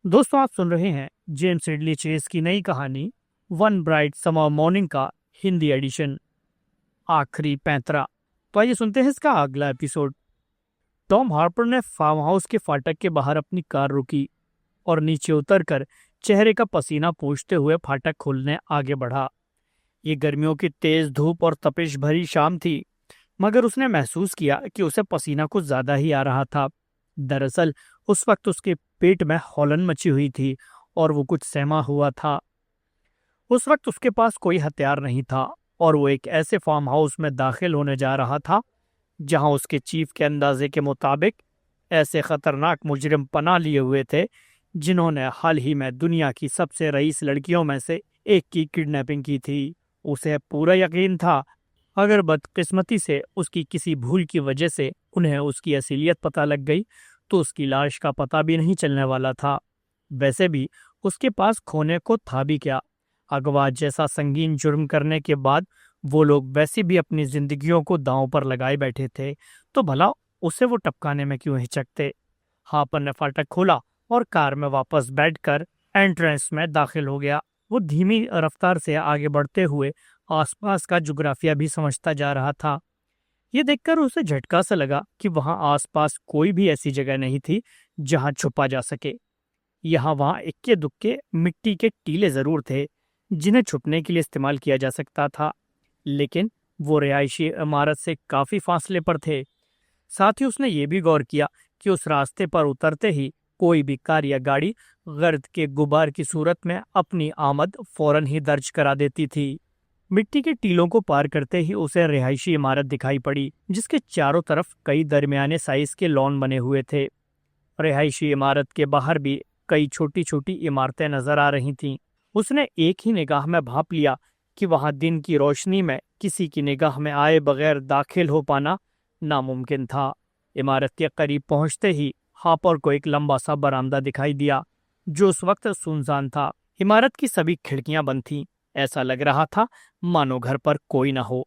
दोस्तों, आप सुन रहे हैं जेम्स रिडली चेस की नई कहानी वन ब्राइट समर मॉर्निंग का हिंदी एडिशन, आखिरी पैंतरा। तो आइए सुनते हैं इसका अगला एपिसोड। टॉम हार्पर ने फार्म हाउस के फाटक के बाहर अपनी कार रोकी और नीचे उतरकर चेहरे का पसीना पोंछते हुए फाटक खोलने आगे बढ़ा। ये गर्मियों की तेज धूप और तपिश भरी शाम थी, मगर उसने महसूस किया कि उसे पसीना कुछ ज्यादा ही आ रहा था। दरअसल उस वक्त उसके पेट में हौलन मची हुई थी और वो कुछ सहमा हुआ था। उस वक्त उसके पास कोई हथियार नहीं था और वो एक ऐसे फार्म हाउस में दाखिल होने जा रहा था जहां उसके चीफ के अंदाजे के मुताबिक ऐसे खतरनाक मुजरिम पनाह लिए हुए थे जिन्होंने हाल ही में दुनिया की सबसे रईस लड़कियों में से एक की किडनैपिंग की थी। उसे पूरा यकीन था अगर बदकिस्मती से उसकी किसी भूल की वजह से उन्हें उसकी असलियत पता लग गई तो उसकी लाश का पता भी नहीं चलने वाला था। वैसे भी उसके पास खोने को था भी क्या। अगवा जैसा संगीन जुर्म करने के बाद वो लोग वैसे भी अपनी जिंदगियों को दांव पर लगाए बैठे थे, तो भला उसे वो टपकाने में क्यों हिचकते। हापर ने फाटक खोला और कार में वापस बैठकर एंट्रेंस में दाखिल हो गया। वो धीमी रफ्तार से आगे बढ़ते हुए आसपास का जुग्राफिया भी समझता जा रहा था। ये देखकर उसे झटका सा लगा कि वहां आसपास कोई भी ऐसी जगह नहीं थी जहां छुपा जा सके। यहाँ वहां इक्के दुक्के मिट्टी के टीले जरूर थे जिन्हें छुपने के लिए इस्तेमाल किया जा सकता था, लेकिन वो रिहायशी इमारत से काफी फासले पर थे। साथ ही उसने ये भी गौर किया कि उस रास्ते पर उतरते ही कोई भी कार या गाड़ी गर्द के गुबार की सूरत में अपनी आमद फौरन ही दर्ज करा देती थी। मिट्टी के टीलों को पार करते ही उसे रिहायशी इमारत दिखाई पड़ी जिसके चारों तरफ कई दरमियाने साइज के लॉन बने हुए थे। रिहायशी इमारत के बाहर भी कई छोटी छोटी इमारतें नजर आ रही थीं। उसने एक ही निगाह में भांप लिया कि वहां दिन की रोशनी में किसी की निगाह में आए बगैर दाखिल हो पाना नामुमकिन था। इमारत के करीब पहुंचते ही हापर को एक लंबा सा बरामदा दिखाई दिया जो उस वक्त सुनसान था। इमारत की सभी खिड़कियां बंद थीं। ऐसा लग रहा था मानो घर पर कोई ना हो।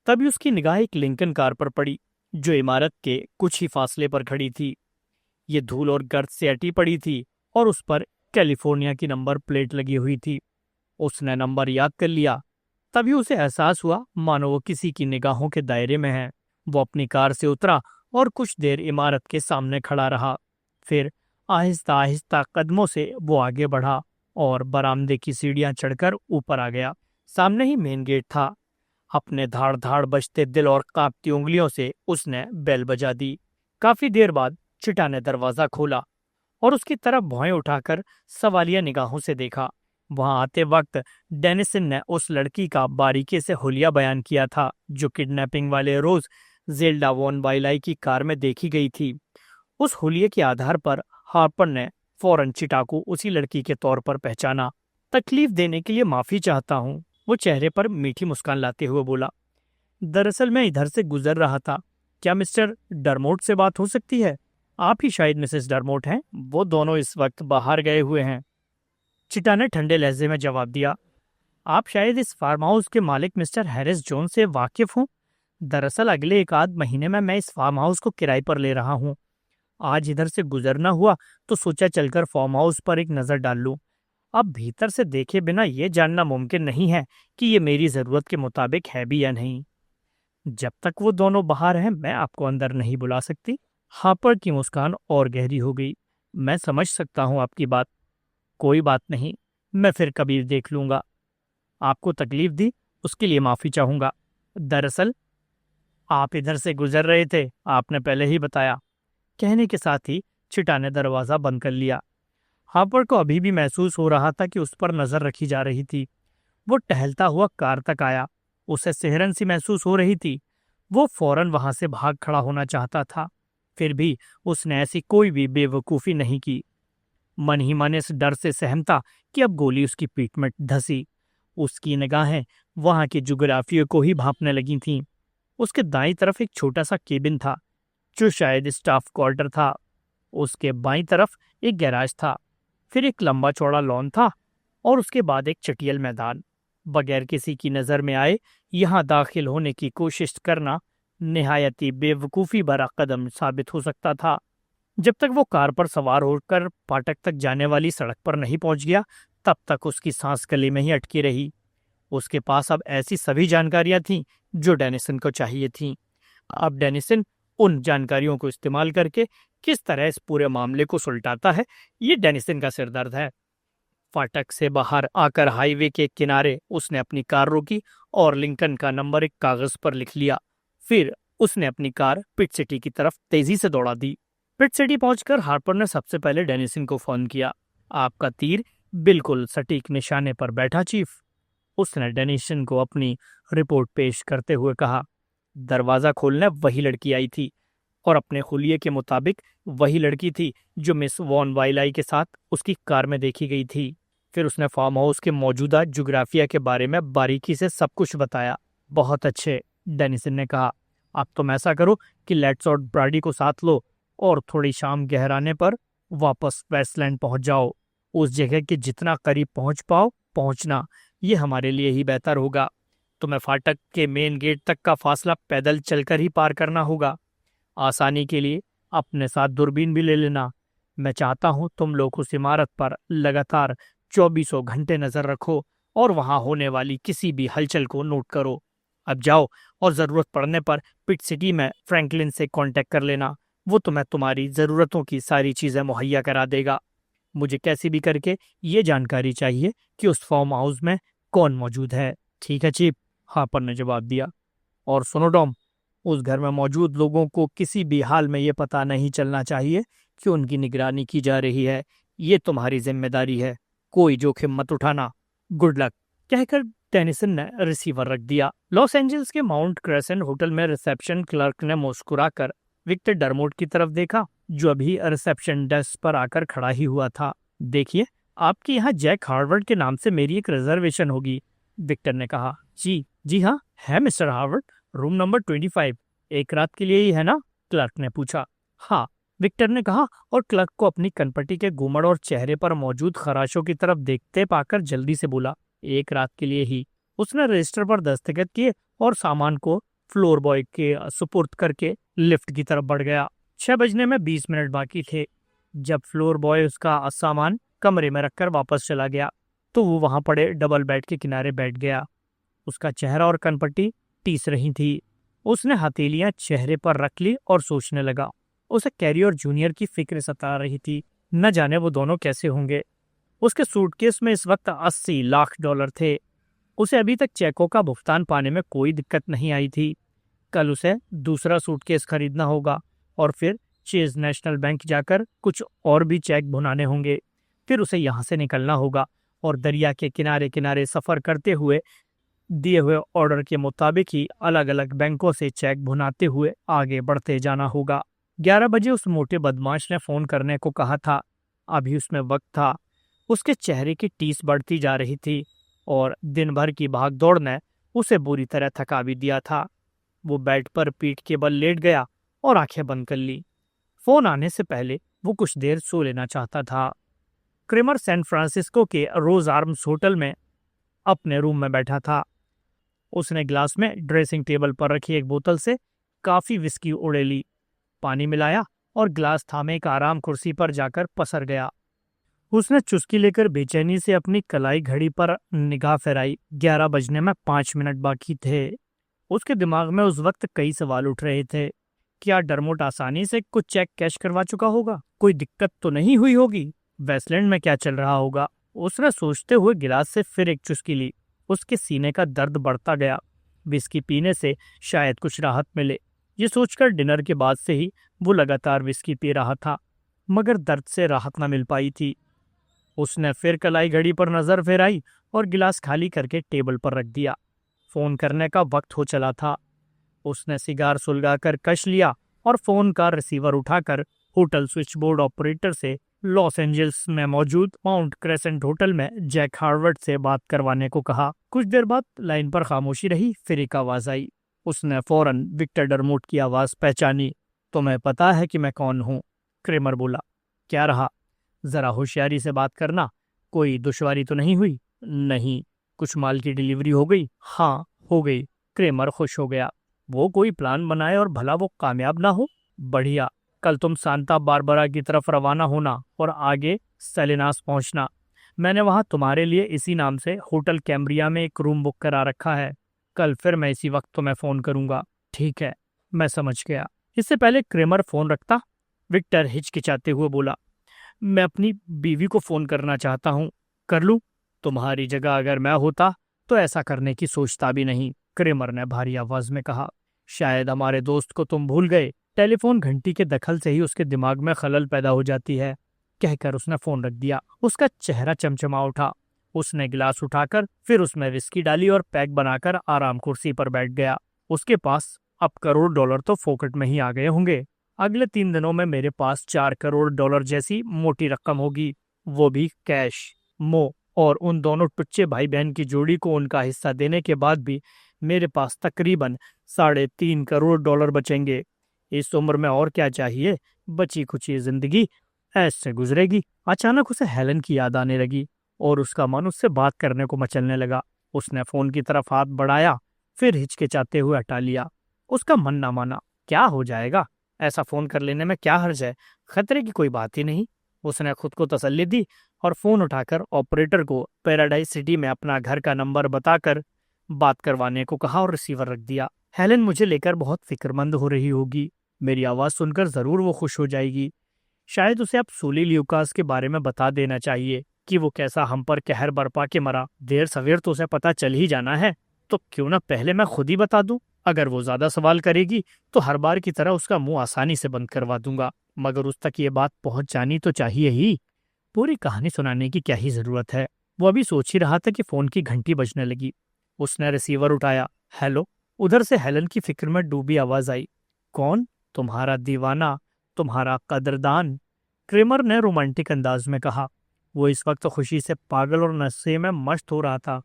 तभी उसकी निगाह एक लिंकन कार पर पड़ी जो इमारत के कुछ ही फासले पर खड़ी थी। ये धूल और गर्द से अटी पड़ी थी और उस पर कैलिफोर्निया की नंबर प्लेट लगी हुई थी। उसने नंबर याद कर लिया। तभी उसे एहसास हुआ मानो वो किसी की निगाहों के दायरे में है। वो अपनी कार से उतरा और कुछ देर इमारत के सामने खड़ा रहा। फिर आहिस्ता आहिस्ता कदमों से वो आगे बढ़ा और बरामदे की सीढ़ियां चढ़कर ऊपर आ गया। सामने ही मेन गेट था। अपने धाड़ धाड़ बजते दिल और कांपती उंगलियों से उसने बेल बजा दी। काफी देर बाद चिटा ने दरवाजा खोला और उसकी तरफ भौएं उठाकर सवालिया निगाहों से देखा। वहां आते वक्त डेनिसन ने उस लड़की का बारीकी से हुलिया बयान किया था जो किडनैपिंग वाले रोज जेल्डा वॉन बाइलाई की कार में देखी गई थी। उस हुलिये के आधार पर हार्पर ने फौरन चिटा को उसी लड़की के तौर पर पहचाना। तकलीफ देने के लिए माफी चाहता हूँ, वो चेहरे पर मीठी मुस्कान लाते हुए बोला। दरअसल मैं इधर से गुजर रहा था। क्या मिस्टर डरमोट से बात हो सकती है? आप ही शायद मिसेस डरमोट हैं। वो दोनों इस वक्त बाहर गए हुए हैं। चिटा ने ठंडे लहजे में जवाब दिया। आप शायद इस फार्म हाउस के मालिक मिस्टर हैरिस जोन से वाकिफ हूँ। दरअसल अगले एक आध महीने में मैं इस फार्म हाउस को किराए पर ले रहा हूँ। आज इधर से गुजरना हुआ तो सोचा चलकर फार्म हाउस पर एक नजर डाल लूं। अब भीतर से देखे बिना यह जानना मुमकिन नहीं है कि ये मेरी जरूरत के मुताबिक है भी या नहीं। जब तक वो दोनों बाहर हैं मैं आपको अंदर नहीं बुला सकती। हापर की मुस्कान और गहरी हो गई। मैं समझ सकता हूँ आपकी बात। कोई बात नहीं, मैं फिर कभी देख लूंगा। आपको तकलीफ दी उसके लिए माफी चाहूंगा। दरअसल आप इधर से गुजर रहे थे, आपने पहले ही बताया। कहने के साथ ही चिटा ने दरवाजा बंद कर लिया। हापर को अभी भी महसूस हो रहा था कि उस पर नजर रखी जा रही थी। वो टहलता हुआ कार तक आया। उसे सिहरन सी महसूस हो रही थी। वो फौरन वहां से भाग खड़ा होना चाहता था, फिर भी उसने ऐसी कोई भी बेवकूफी नहीं की। मन ही मन इस डर से सहम था कि अब गोली उसकी पीठ में धंसी। उसकी निगाहें वहां के जुग्राफिये को ही भांपने लगी थीं। उसके दाईं तरफ एक छोटा सा केबिन था जो शायद स्टाफ क्वार्टर था। उसके बाईं तरफ एक गैराज था। फिर एक लंबा चौड़ा लॉन था और उसके बाद एक चटियल मैदान। बगैर किसी की नजर में आए यहाँ दाखिल होने की कोशिश करना निहायती बेवकूफी भरा कदम साबित हो सकता था। जब तक वो कार पर सवार होकर फाटक तक जाने वाली सड़क पर नहीं पहुंच गया, तब तक उसकी सांस गले में ही अटकी रही। उसके पास अब ऐसी सभी जानकारियां थीं जो डेनिसन को चाहिए थीं। अब डेनिसन उन जानकारियों को इस्तेमाल करके किस तरह इस पूरे मामले को सुलटाता है, ये डेनिसन का सिरदर्द है। फाटक से बाहर आकर हाईवे के किनारे उसने अपनी कार रोकी और लिंकन का नंबर एक कागज पर लिख लिया। फिर उसने अपनी कार पिट सिटी की तरफ तेजी से दौड़ा दी। पिट सिटी पहुंचकर हार्पर ने सबसे पहले डेनिसन को फोन किया। आपका तीर बिल्कुल सटीक निशाने पर बैठा चीफ, उसने डेनिसन को अपनी रिपोर्ट पेश करते हुए कहा। दरवाजा खोलने वही लड़की आई थी और अपने हुलिये के मुताबिक वही लड़की थी जो मिस वॉन वाइलाई के साथ उसकी कार में देखी गई थी। फिर उसने फार्म हाउस के मौजूदा जुग्राफिया के बारे में बारीकी से सब कुछ बताया। बहुत अच्छे, डेनिसन ने कहा। अब तुम ऐसा करो कि लेट्स और ब्राडी को साथ लो और थोड़ी शाम गहराने पर वापस वेस्टलैंड पहुंच जाओ। उस जगह के जितना करीब पहुंच पाओ पहुंचना, ये हमारे लिए ही बेहतर होगा। तुम्हें फाटक के मेन गेट तक का फासला पैदल चलकर ही पार करना होगा। आसानी के लिए अपने साथ दूरबीन भी ले लेना। मैं चाहता हूं तुम लोग उस इमारत पर लगातार 24 घंटे नजर रखो और वहां होने वाली किसी भी हलचल को नोट करो। अब जाओ और जरूरत पड़ने पर पिट सिटी में फ्रैंकलिन से कांटेक्ट कर लेना। वो तुम्हें तुम्हारी जरूरतों की सारी चीजें मुहैया करा देगा। मुझे कैसे भी करके ये जानकारी चाहिए कि उस फार्म हाउस में कौन मौजूद है। ठीक है चीफ, हार्पर ने जवाब दिया। और सुनो टॉम, उस घर में मौजूद लोगों को किसी भी हाल में ये पता नहीं चलना चाहिए कि उनकी निगरानी की जा रही है। ये तुम्हारी जिम्मेदारी है। कोई जोखिम मत उठाना। गुड लक, कहकर टेनिसन ने रिसीवर रख दिया। लॉस एंजल्स के माउंट क्रेसेंट होटल में रिसेप्शन क्लर्क ने मुस्कुराकर विक्टर डरमोट की तरफ देखा, जो अभी रिसेप्शन डेस्क पर आकर खड़ा ही हुआ था। देखिए, आपके यहाँ जैक हार्वर्ड के नाम से मेरी एक रिजर्वेशन होगी, विक्टर ने कहा। जी हाँ, है मिस्टर हार्वर्ड। Room number 25। एक रात के लिए ही है ना? क्लर्क ने पूछा। हाँ, विक्टर ने कहा और क्लर्क को अपनी कनपटी के घूमड़ और चेहरे पर मौजूद खराशों की तरफ देखते पाकर जल्दी से बोला, एक रात के लिए ही। उसने रजिस्टर पर दस्तखत किए और सामान को फ्लोर बॉय के सुपुर्द करके लिफ्ट की तरफ बढ़ गया। 6 बजने में 20 मिनट बाकी थे। जब फ्लोर बॉय उसका सामान कमरे में रखकर वापस चला गया तो वो वहां पड़े डबल बेड के किनारे बैठ गया। उसका चेहरा और कनपट्टी टीस रही थी। उसने हथेलियां चेहरे पर रख ली और सोचने लगा। उसे कैरी और जूनियर की फिक्र सता रही थी। न जाने वो दोनों कैसे होंगे। उसके सूटकेस में इस वक्त $80 लाख थे। उसे अभी तक चेकों का भुगतान पाने में कोई दिक्कत नहीं आई थी। कल उसे दूसरा सूटकेस खरीदना होगा और फिर चेज नेशनल बैंक जाकर कुछ और भी चेक भुनाने होंगे। फिर उसे यहाँ से निकलना होगा और दरिया के किनारे किनारे सफर करते हुए दिए हुए ऑर्डर के मुताबिक ही अलग अलग बैंकों से चेक भुनाते हुए आगे बढ़ते जाना होगा। 11 बजे उस मोटे बदमाश ने फोन करने को कहा था। अभी उसमें वक्त था। उसके चेहरे की टीस बढ़ती जा रही थी और दिन भर की भागदौड़ ने उसे बुरी तरह थका भी दिया था। वो बेड पर पीठ के बल लेट गया और आंखें बंद कर ली। फोन आने से पहले वो कुछ देर सो लेना चाहता था। क्रेमर सैन फ्रांसिस्को के रोज आर्म्स होटल में अपने रूम में बैठा था। उसने ग्लास में ड्रेसिंग टेबल पर रखी एक बोतल से काफी विस्की उड़ेली, पानी मिलाया और ग्लास थामे एक आराम कुर्सी पर जाकर पसर गया। उसने चुस्की लेकर बेचैनी से अपनी कलाई घड़ी पर निगाह फेराई। 11 बजने में 5 मिनट बाकी थे। उसके दिमाग में उस वक्त कई सवाल उठ रहे थे। क्या डरमोट आसानी से कुछ चेक कैश करवा चुका होगा? कोई दिक्कत तो नहीं हुई होगी? वेस्टलैंड में क्या चल रहा होगा? उसने सोचते हुए गिलास से फिर एक चुस्की ली। उसके सीने का दर्द बढ़ता गया। विस्की पीने से शायद कुछ राहत मिले, ये सोचकर डिनर के बाद से ही वो लगातार विस्की पी रहा था, मगर दर्द से राहत न मिल पाई थी। उसने फिर कलाई घड़ी पर नजर फेराई और गिलास खाली करके टेबल पर रख दिया। फोन करने का वक्त हो चला था। उसने सिगार सुलगाकर कश लिया और फोन का रिसीवर उठाकर होटल स्विच बोर्ड ऑपरेटर से लॉस एंजल्स में मौजूद माउंट क्रेसेंट होटल में जैक हार्वर्ड से बात करवाने को कहा। कुछ देर बाद लाइन पर खामोशी रही। फिर एक आवाज आई। उसने फौरन विक्टर डरमोट की आवाज पहचानी। तुम्हें पता है कि मैं कौन हूँ? क्रेमर बोला। क्या रहा? जरा होशियारी से बात करना। कोई दुश्वारी तो नहीं हुई? नहीं। कुछ माल की डिलीवरी हो गई? हाँ, हो गई। क्रेमर खुश हो गया। वो कोई प्लान बनाए और भला वो कामयाब ना हो? बढ़िया। कल तुम सांता बारबरा की तरफ रवाना होना और आगे सेलिनास पहुंचना। मैंने वहां तुम्हारे लिए इसी नाम से होटल कैम्ब्रिया में एक रूम बुक करा रखा है। कल फिर मैं इसी वक्त तुम्हें फोन करूंगा। ठीक है, मैं समझ गया। इससे पहले क्रेमर फोन रखता, विक्टर हिचकिचाते हुए बोला, मैं अपनी बीवी को फोन करना चाहता हूँ। कर लूं? तुम्हारी जगह अगर मैं होता तो ऐसा करने की सोचता भी नहीं, क्रेमर ने भारी आवाज में कहा। शायद हमारे दोस्त को तुम भूल गए। टेलीफोन घंटी के दखल से ही उसके दिमाग में खलल पैदा हो जाती है, कहकर उसने फोन रख दिया। उसका चेहरा चमचमा उठा। उसने गिलास उठाकर फिर उसमें विस्की डाली और पैक बनाकर आराम कुर्सी पर बैठ गया। उसके पास अब करोड़ डॉलर तो फोकट में ही आ गए होंगे। अगले 3 दिनों में मेरे पास 4 करोड़ डॉलर जैसी मोटी रकम होगी, वो भी कैश। मो और उन दोनों टुच्चे भाई बहन की जोड़ी को उनका हिस्सा देने के बाद भी मेरे पास तकरीबन 3.5 करोड़ डॉलर बचेंगे। इस उम्र में और क्या चाहिए? बची खुची जिंदगी ऐसे गुजरेगी। अचानक उसे हेलन की याद आने लगी और उसका मन उससे बात करने को मचलने लगा। उसने फोन की तरफ हाथ बढ़ाया, फिर हिचकिचाते हुए हटा लिया। उसका मन ना माना। क्या हो जाएगा? ऐसा फोन कर लेने में क्या हर्ज है? खतरे की कोई बात ही नहीं। उसने खुद को तसल्ली दी और फोन उठाकर ऑपरेटर को पैराडाइज सिटी में अपना घर का नंबर बताकर बात करवाने को कहा और रिसीवर रख दिया। हेलन मुझे लेकर बहुत फिक्रमंद हो रही होगी। मेरी आवाज सुनकर जरूर वो खुश हो जाएगी। शायद उसे अब सूली ल्यूकास के बारे में बता देना चाहिए कि वो कैसा हम पर कहर बरपा के मरा। देर सवेर तो उसे पता चल ही जाना है, तो क्यों ना पहले मैं खुद ही बता दूं। अगर वो ज्यादा सवाल करेगी तो हर बार की तरह उसका मुंह आसानी से बंद करवा दूंगा, मगर उस तक ये बात पहुंच जानी तो चाहिए ही। पूरी कहानी सुनाने की क्या ही जरूरत है। वो अभी सोच ही रहा था कि फोन की घंटी बजने लगी। उसने रिसीवर उठाया। हेलो। उधर से हेलन की फिक्र में डूबी आवाज आई। कौन? तुम्हारा दीवाना, तुम्हारा कदरदान, क्रेमर ने रोमांटिक अंदाज में कहा। वो इस वक्त खुशी से पागल और नशे में मस्त हो रहा था।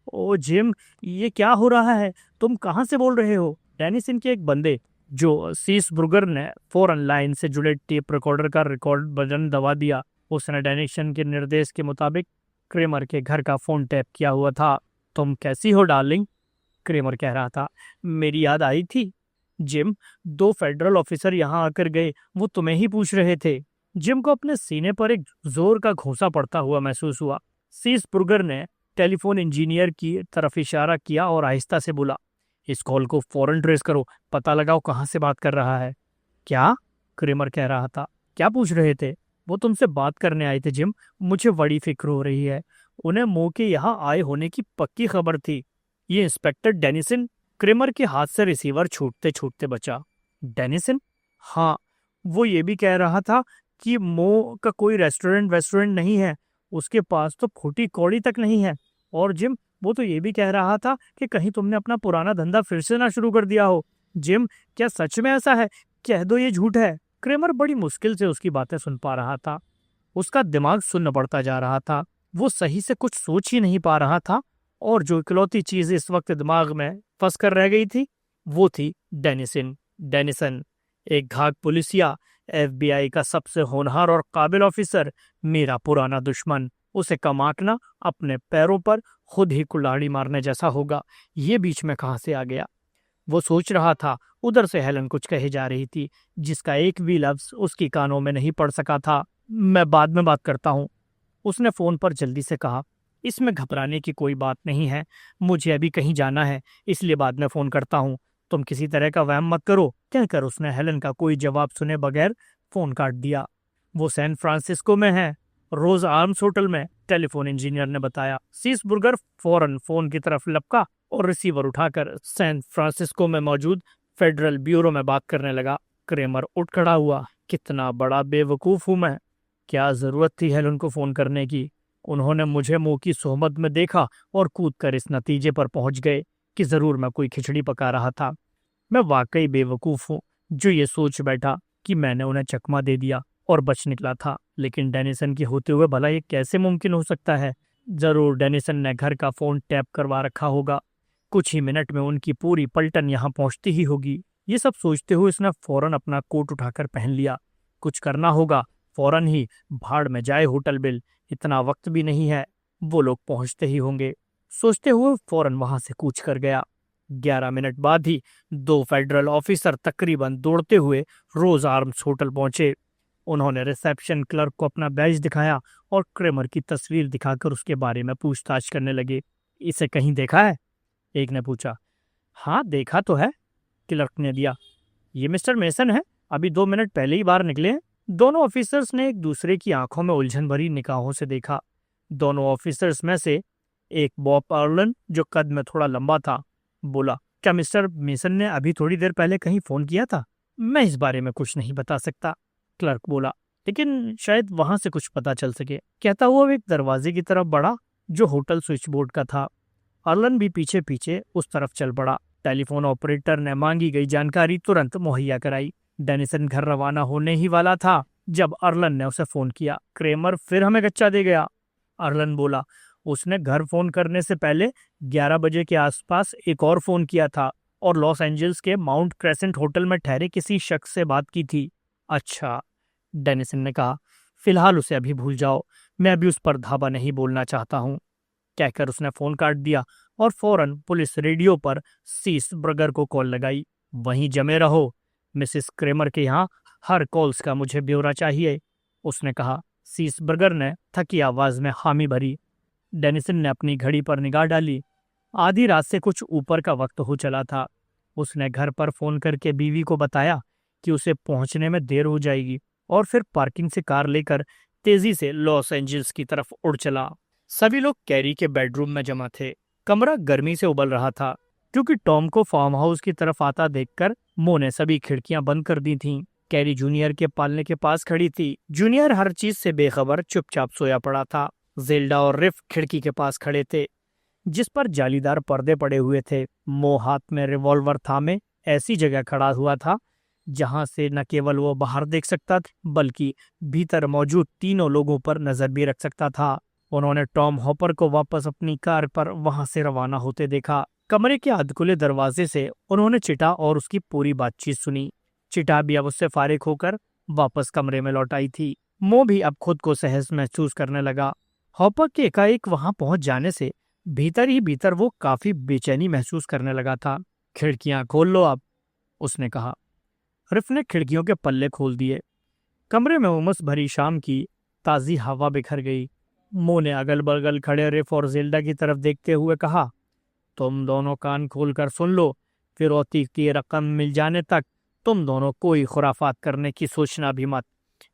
ओ जिम, ये क्या हो रहा है? तुम कहाँ से बोल रहे हो? डेनिसन के एक बंदे, जो सीस ब्रुगर ने फौरन लाइन से जुड़े टेप रिकॉर्डर का रिकॉर्ड बटन दबा दिया। उसने डेनिसन के निर्देश के मुताबिक क्रेमर के घर का फोन टैप किया हुआ था। तुम कैसी हो डार्लिंग? क्रेमर कह रहा था। मेरी याद आई थी जिम, 2 फेडरल ऑफिसर यहाँ आकर गए, वो तुम्हें ही पूछ रहे थे। जिम को अपने सीने पर एक जोर का घूंसा पड़ता हुआ महसूस हुआ। सीस ब्रुगर ने टेलीफोन इंजीनियर की तरफ इशारा किया और आहिस्ता से बोला, इस कॉल को फौरन ट्रेस करो, पता लगाओ कहाँ से बात कर रहा है। क्या? क्रेमर कह रहा था। क्या पूछ रहे थे? वो तुमसे बात करने आए थे जिम। मुझे बड़ी फिक्र हो रही है। उन्हें मो के यहाँ आए होने की पक्की खबर थी। ये इंस्पेक्टर डेनिसन। क्रेमर के हाथ से रिसीवर छूटते छूटते बचा। डेनिसन? हाँ, वो ये भी कह रहा था कि मो का कोई रेस्टोरेंट वेस्टोरेंट नहीं है, उसके पास तो फूटी कौड़ी तक नहीं है। और जिम, वो तो ये भी कह रहा था कि कहीं तुमने अपना पुराना धंधा फिर से ना शुरू कर दिया हो। जिम, क्या सच में ऐसा है? कह दो ये झूठ है। क्रेमर बड़ी मुश्किल से उसकी बातें सुन पा रहा था। उसका दिमाग सुन्न पड़ता जा रहा था। वो सही से कुछ सोच ही नहीं पा रहा था और जो इकलौती चीज इस वक्त दिमाग में फंस कर रह गई थी वो थी डेनिसन। डेनिसन, एक घाघ पुलिसिया, एफबीआई का सबसे होनहार और काबिल ऑफिसर, मेरा पुराना दुश्मन। उसे कम आंकना अपने पैरों पर खुद ही कुल्हाड़ी मारने जैसा होगा। ये बीच में कहाँ से आ गया? वो सोच रहा था। उधर से हेलन कुछ कहे जा रही थी, जिसका एक भी लफ्ज उसकी कानों में नहीं पड़ सका था। मैं बाद में बात करता हूँ, उसने फोन पर जल्दी से कहा। इसमें घबराने की कोई बात नहीं है, मुझे अभी कहीं जाना है, इसलिए बाद में फोन करता हूँ। तुम किसी तरह का वहम मत करो, कहकर उसने हेलन का कोई जवाब सुने बगैर फोन काट दिया। वो सैन फ्रांसिस्को में है, रोज आर्म्स होटल में, टेलीफोन इंजीनियर ने बताया। सीसबुर्गर फौरन फोन की तरफ लपका और रिसीवर उठाकर सैन फ्रांसिस्को में मौजूद फेडरल ब्यूरो में बात करने लगा। क्रेमर उठ खड़ा हुआ। कितना बड़ा बेवकूफ हूं मैं। क्या जरूरत थी हेलन को फोन करने की? उन्होंने मुझे मुंह की सोहमत में देखा और कूदकर इस नतीजे पर पहुंच गए कि जरूर मैं कोई खिचड़ी पका रहा था। मैं वाकई बेवकूफ हूँ जो ये सोच बैठा कि मैंने उन्हें चकमा दे दिया और बच निकला था। लेकिन डेनिसन के होते हुए भला ये कैसे मुमकिन हो सकता है? जरूर डेनिसन ने घर का फोन टैप करवा रखा होगा। कुछ ही मिनट में उनकी पूरी पलटन यहाँ पहुंचती ही होगी। ये सब सोचते हुए उसने फौरन अपना कोट उठाकर पहन लिया। कुछ करना होगा फौरन ही। भाड़ में जाए होटल बिल, इतना वक्त भी नहीं है, वो लोग पहुंचते ही होंगे। सोचते हुए फौरन वहां से कूच कर गया। 11 मिनट बाद ही 2 फेडरल ऑफिसर तकरीबन दौड़ते हुए रोज आर्म्स होटल पहुंचे। उन्होंने रिसेप्शन क्लर्क को अपना बैज दिखाया और क्रेमर की तस्वीर दिखाकर उसके बारे में पूछताछ करने लगे। इसे कहीं देखा है? एक ने पूछा। हाँ, देखा तो है, क्लर्क ने दिया। ये मिस्टर मेसन है, अभी 2 मिनट पहले ही बाहर निकले हैं। दोनों ऑफिसर्स ने एक दूसरे की आंखों में उलझन भरी निगाहों से देखा। दोनों ऑफिसर्स में से एक बॉब अर्लन, जो कद में थोड़ा लंबा था, बोला, क्या मिस्टर मेसन ने अभी थोड़ी देर पहले कहीं फोन किया था? मैं इस बारे में कुछ नहीं बता सकता, क्लर्क बोला, लेकिन शायद वहां से कुछ पता चल सके। कहता हुआ वो एक दरवाजे की तरफ बढ़ा जो होटल स्विच बोर्ड का था। अर्लन भी पीछे पीछे उस तरफ चल पड़ा। टेलीफोन ऑपरेटर ने मांगी गई जानकारी तुरंत मुहैया कराई। डेनिसन घर रवाना होने ही वाला था जब अर्लन ने उसे फोन किया। क्रेमर फिर हमें गच्चा दे गया, अर्लन बोला। उसने घर फोन करने से पहले 11 बजे के आसपास एक और फोन किया था और लॉस एंजल्स के माउंट क्रेसेंट होटल में ठहरे किसी शख्स से बात की थी। अच्छा, डेनिसन ने कहा, फिलहाल उसे अभी भूल जाओ, मैं अभी उस पर धावा नहीं बोलना चाहता हूँ। कहकर उसने फोन काट दिया और फौरन पुलिस रेडियो पर सीस ब्रगर को कॉल लगाई। वहीं जमे रहो, मिसेस क्रेमर के यहाँ हर कॉल्स का मुझे ब्यौरा चाहिए, उसने कहा। सीस ब्रगर ने थकी आवाज में हामी भरी। डेनिसन ने अपनी घड़ी पर निगाह डाली। आधी रात से कुछ ऊपर का वक्त हो चला था। उसने घर पर फोन करके बीवी को बताया कि उसे पहुंचने में देर हो जाएगी और फिर पार्किंग से कार लेकर तेजी से लॉस एंजल्स की तरफ उड़ चला। सभी लोग कैरी के बेडरूम में जमा थे। कमरा गर्मी से उबल रहा था क्योंकि टॉम को फार्म हाउस की तरफ आता देखकर मो ने सभी खिड़कियां बंद कर दी थीं। कैरी जूनियर के पालने के पास खड़ी थी। जूनियर हर चीज से बेखबर चुपचाप सोया पड़ा था। जेल्डा और रिफ खिड़की के पास खड़े थे जिस पर जालीदार पर्दे पड़े हुए थे। मो हाथ में रिवॉल्वर थामे ऐसी जगह खड़ा हुआ था जहां से न केवल वो बाहर देख सकता था बल्कि भीतर मौजूद तीनों लोगों पर नजर भी रख सकता था। उन्होंने टॉम हॉपर को वापस अपनी कार पर वहां से रवाना होते देखा। कमरे के अधखुले दरवाजे से उन्होंने चिटा और उसकी पूरी बातचीत सुनी। चिटा भी अब उससे फारिग होकर वापस कमरे में लौट आई थी। मो भी अब खुद को सहज महसूस करने लगा। हॉपर के एकाएक वहां पहुंच जाने से भीतर ही भीतर वो काफी बेचैनी महसूस करने लगा था। खिड़कियां खोल लो अब, उसने कहा। रिफ ने खिड़कियों के पल्ले खोल दिए। कमरे में उमस भरी शाम की ताजी हवा बिखर गई। मो ने अगल बगल खड़े रिफ और जेल्डा की तरफ देखते हुए कहा, तुम दोनों कान खोलकर सुन लो, फिरौती की रकम मिल जाने तक तुम दोनों कोई खुराफात करने की सोचना भी मत।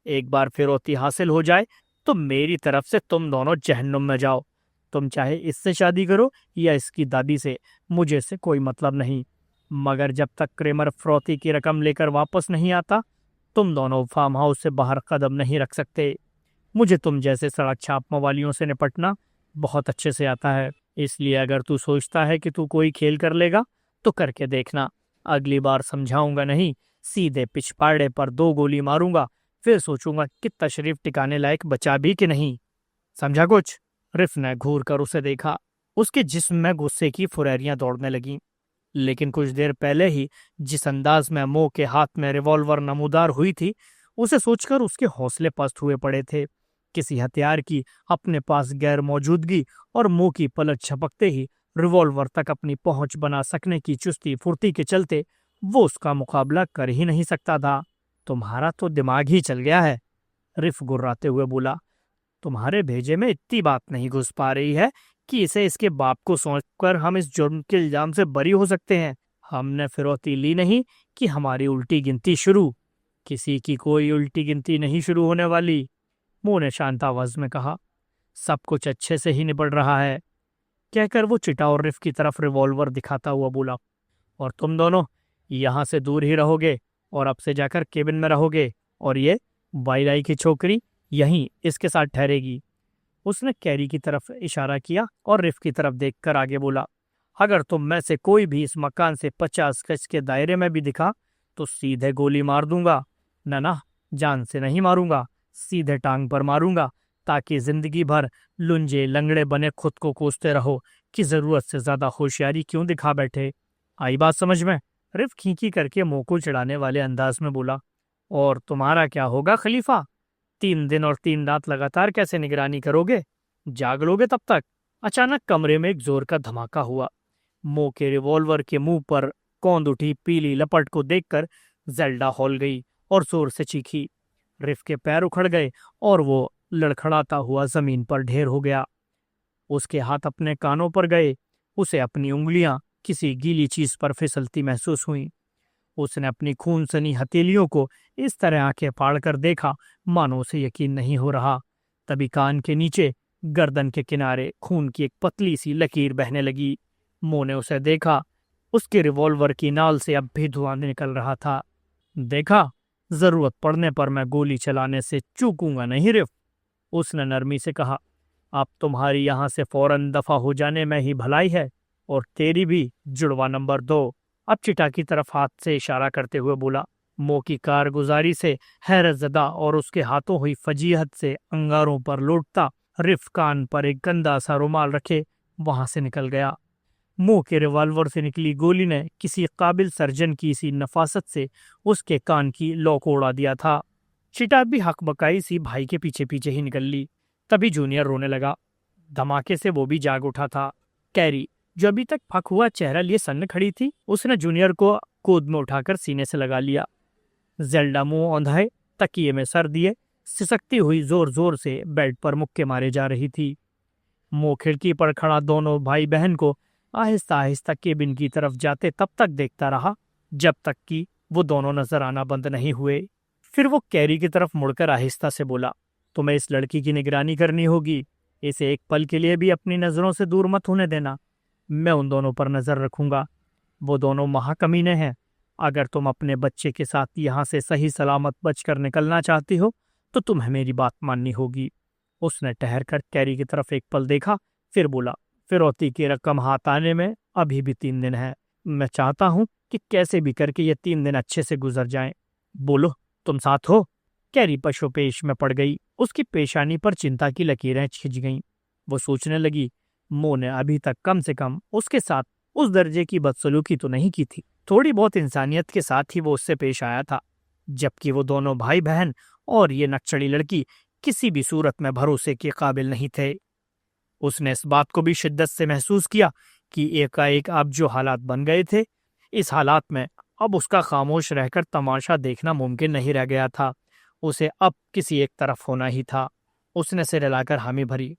एक बार फिरौती हासिल हो जाए तो मेरी तरफ से तुम दोनों जहन्नुम में जाओ। तुम चाहे इससे शादी करो या इसकी दादी से, मुझे से कोई मतलब नहीं, मगर जब तक क्रेमर फिरौती की रकम लेकर वापस नहीं आता तुम दोनों फार्म हाउस से बाहर कदम नहीं रख सकते। मुझे तुम जैसे सड़क छाप मवालियों से निपटना बहुत अच्छे से आता है, इसलिए अगर तू सोचता है कि तू कोई खेल कर लेगा तो करके देखना। अगली बार समझाऊंगा नहीं, सीधे पिछपाड़े पर 2 गोली मारूंगा, फिर सोचूंगा कि तशरीफ टिकाने लायक बचा भी कि नहीं। समझा कुछ? रिफ ने घूर कर उसे देखा। उसके जिस्म में गुस्से की फुरैरियां दौड़ने लगीं। लेकिन कुछ देर पहले ही जिस अंदाज में मो के हाथ में रिवॉल्वर नमूदार हुई थी, उसे सोचकर उसके हौसले पस्त हुए पड़े थे। किसी हथियार की अपने पास गैर मौजूदगी और मुंह की पलक झपकते ही रिवॉल्वर तक अपनी पहुंच बना सकने की चुस्ती फुर्ती के चलते वो उसका मुकाबला कर ही नहीं सकता था। तुम्हारा तो दिमाग ही चल गया है, रिफ गुर्राते हुए बोला। तुम्हारे भेजे में इतनी बात नहीं घुस पा रही है कि इसे इसके बाप को सौंपकर हम इस जुर्म के इल्जाम से बरी हो सकते हैं। हमने फिरौती ली नहीं कि हमारी उल्टी गिनती शुरू। किसी की कोई उल्टी गिनती नहीं शुरू होने वाली, मो ने शांत आवाज में कहा। सब कुछ अच्छे से ही निपट रहा है, कहकर वो चिटा और रिफ की तरफ रिवॉल्वर दिखाता हुआ बोला। और तुम दोनों यहां से दूर ही रहोगे और अब से जाकर केबिन में रहोगे, और ये वाइलाई की छोकरी यहीं इसके साथ ठहरेगी। उसने कैरी की तरफ इशारा किया और रिफ की तरफ देखकर आगे बोला, अगर तुम में से कोई भी इस मकान से 50 गज के दायरे में भी दिखा तो सीधे गोली मार दूंगा। ना, जान से नहीं मारूंगा, सीधे टांग पर मारूंगा, ताकि जिंदगी भर लुंजे लंगड़े बने खुद को कोसते रहो कि जरूरत से ज्यादा होशियारी क्यों दिखा बैठे। आई बात समझ में? रिफ खींची करके मुंह को चिढ़ाने वाले अंदाज में बोला। और तुम्हारा क्या होगा खलीफा? 3 दिन और 3 रात लगातार कैसे निगरानी करोगे? जाग लोगे तब तक? अचानक कमरे में एक जोर का धमाका हुआ। मो के रिवॉल्वर के मुंह पर कौंध उठी पीली लपट को देखकर जेल्डा हौल गई और जोर से चीखी। रिफ के पैर उखड़ गए और वो लड़खड़ाता हुआ जमीन पर ढेर हो गया। उसके हाथ अपने कानों पर गए। उसे अपनी उंगलियां किसी गीली चीज पर फिसलती महसूस हुई। उसने अपनी खून सनी हथेलियों को इस तरह आंखें फाड़कर देखा मानो उसे यकीन नहीं हो रहा। तभी कान के नीचे गर्दन के किनारे खून की एक पतली सी लकीर बहने लगी। मो ने उसे देखा। उसके रिवॉल्वर की नाल से अब भी धुआं निकल रहा था। देखा, जरूरत पड़ने पर मैं गोली चलाने से चूकूंगा नहीं रिफ, उसने नरमी से कहा। अब तुम्हारी यहां से फौरन दफा हो जाने में ही भलाई है, और तेरी भी, जुड़वा नंबर 2। अब चिटा की तरफ हाथ से इशारा करते हुए बोला। मो की कारगुजारी से हैरतजदा और उसके हाथों हुई फजीहत से अंगारों पर लौटता रिफ कान पर एक गंदा सा रुमाल रखे वहां से निकल गया। मुंह के रिवॉल्वर से निकली गोली ने किसी काबिल सर्जन की सी नफासत से उसके कान की लौ को उड़ा दिया था। चिटा भी हकबकाई सी भाई के पीछे पीछे ही निकल ली। तभी जूनियर रोने लगा। धमाके से वो भी जाग उठा था। कैरी, जो अभी तक फक हुआ चेहरा लिए सन्न खड़ी थी, उसने जूनियर को गोद में उठाकर सीने से लगा लिया। जेल्डा मुंह औंधाए तकिए में सर दिए सिसकती हुई जोर जोर से बेड पर मुक्के मारे जा रही थी। मुंह खिड़की पर खड़ा दोनों भाई बहन को आहिस्ता आहिस्ता केबिन की तरफ जाते तब तक देखता रहा जब तक कि वो दोनों नजर आना बंद नहीं हुए। फिर वो कैरी की तरफ मुड़कर आहिस्ता से बोला, तुम्हें इस लड़की की निगरानी करनी होगी। इसे एक पल के लिए भी अपनी नजरों से दूर मत होने देना। मैं उन दोनों पर नजर रखूंगा। वो दोनों महाकमीने हैं। अगर तुम अपने बच्चे के साथ यहाँ से सही सलामत बचकर निकलना चाहती हो तो तुम्हें मेरी बात माननी होगी। उसने ठहर कर कैरी की तरफ एक पल देखा, फिर बोला, फिरौती की रकम हाथ आने में अभी भी 3 दिन है। मैं चाहता हूं कि कैसे भी करके ये 3 दिन अच्छे से गुजर जाएं। बोलो, तुम साथ हो? कैरी पशोपेश में पड़ गई। उसकी पेशानी पर चिंता की लकीरें खिंच गईं। वो सोचने लगी, मो ने अभी तक कम से कम उसके साथ उस दर्जे की बदसलूकी तो नहीं की थी। थोड़ी बहुत इंसानियत के साथ ही वो उससे पेश आया था, जबकि वो दोनों भाई बहन और ये नक्सड़ी लड़की किसी भी सूरत में भरोसे के काबिल नहीं थे। उसने इस बात को भी शिद्दत से महसूस किया कि एकाएक अब जो हालात बन गए थे, इस हालात में अब उसका खामोश रहकर तमाशा देखना मुमकिन नहीं रह गया था। उसे अब किसी एक तरफ होना ही था। उसने सिर हिलाकर हामी भरी।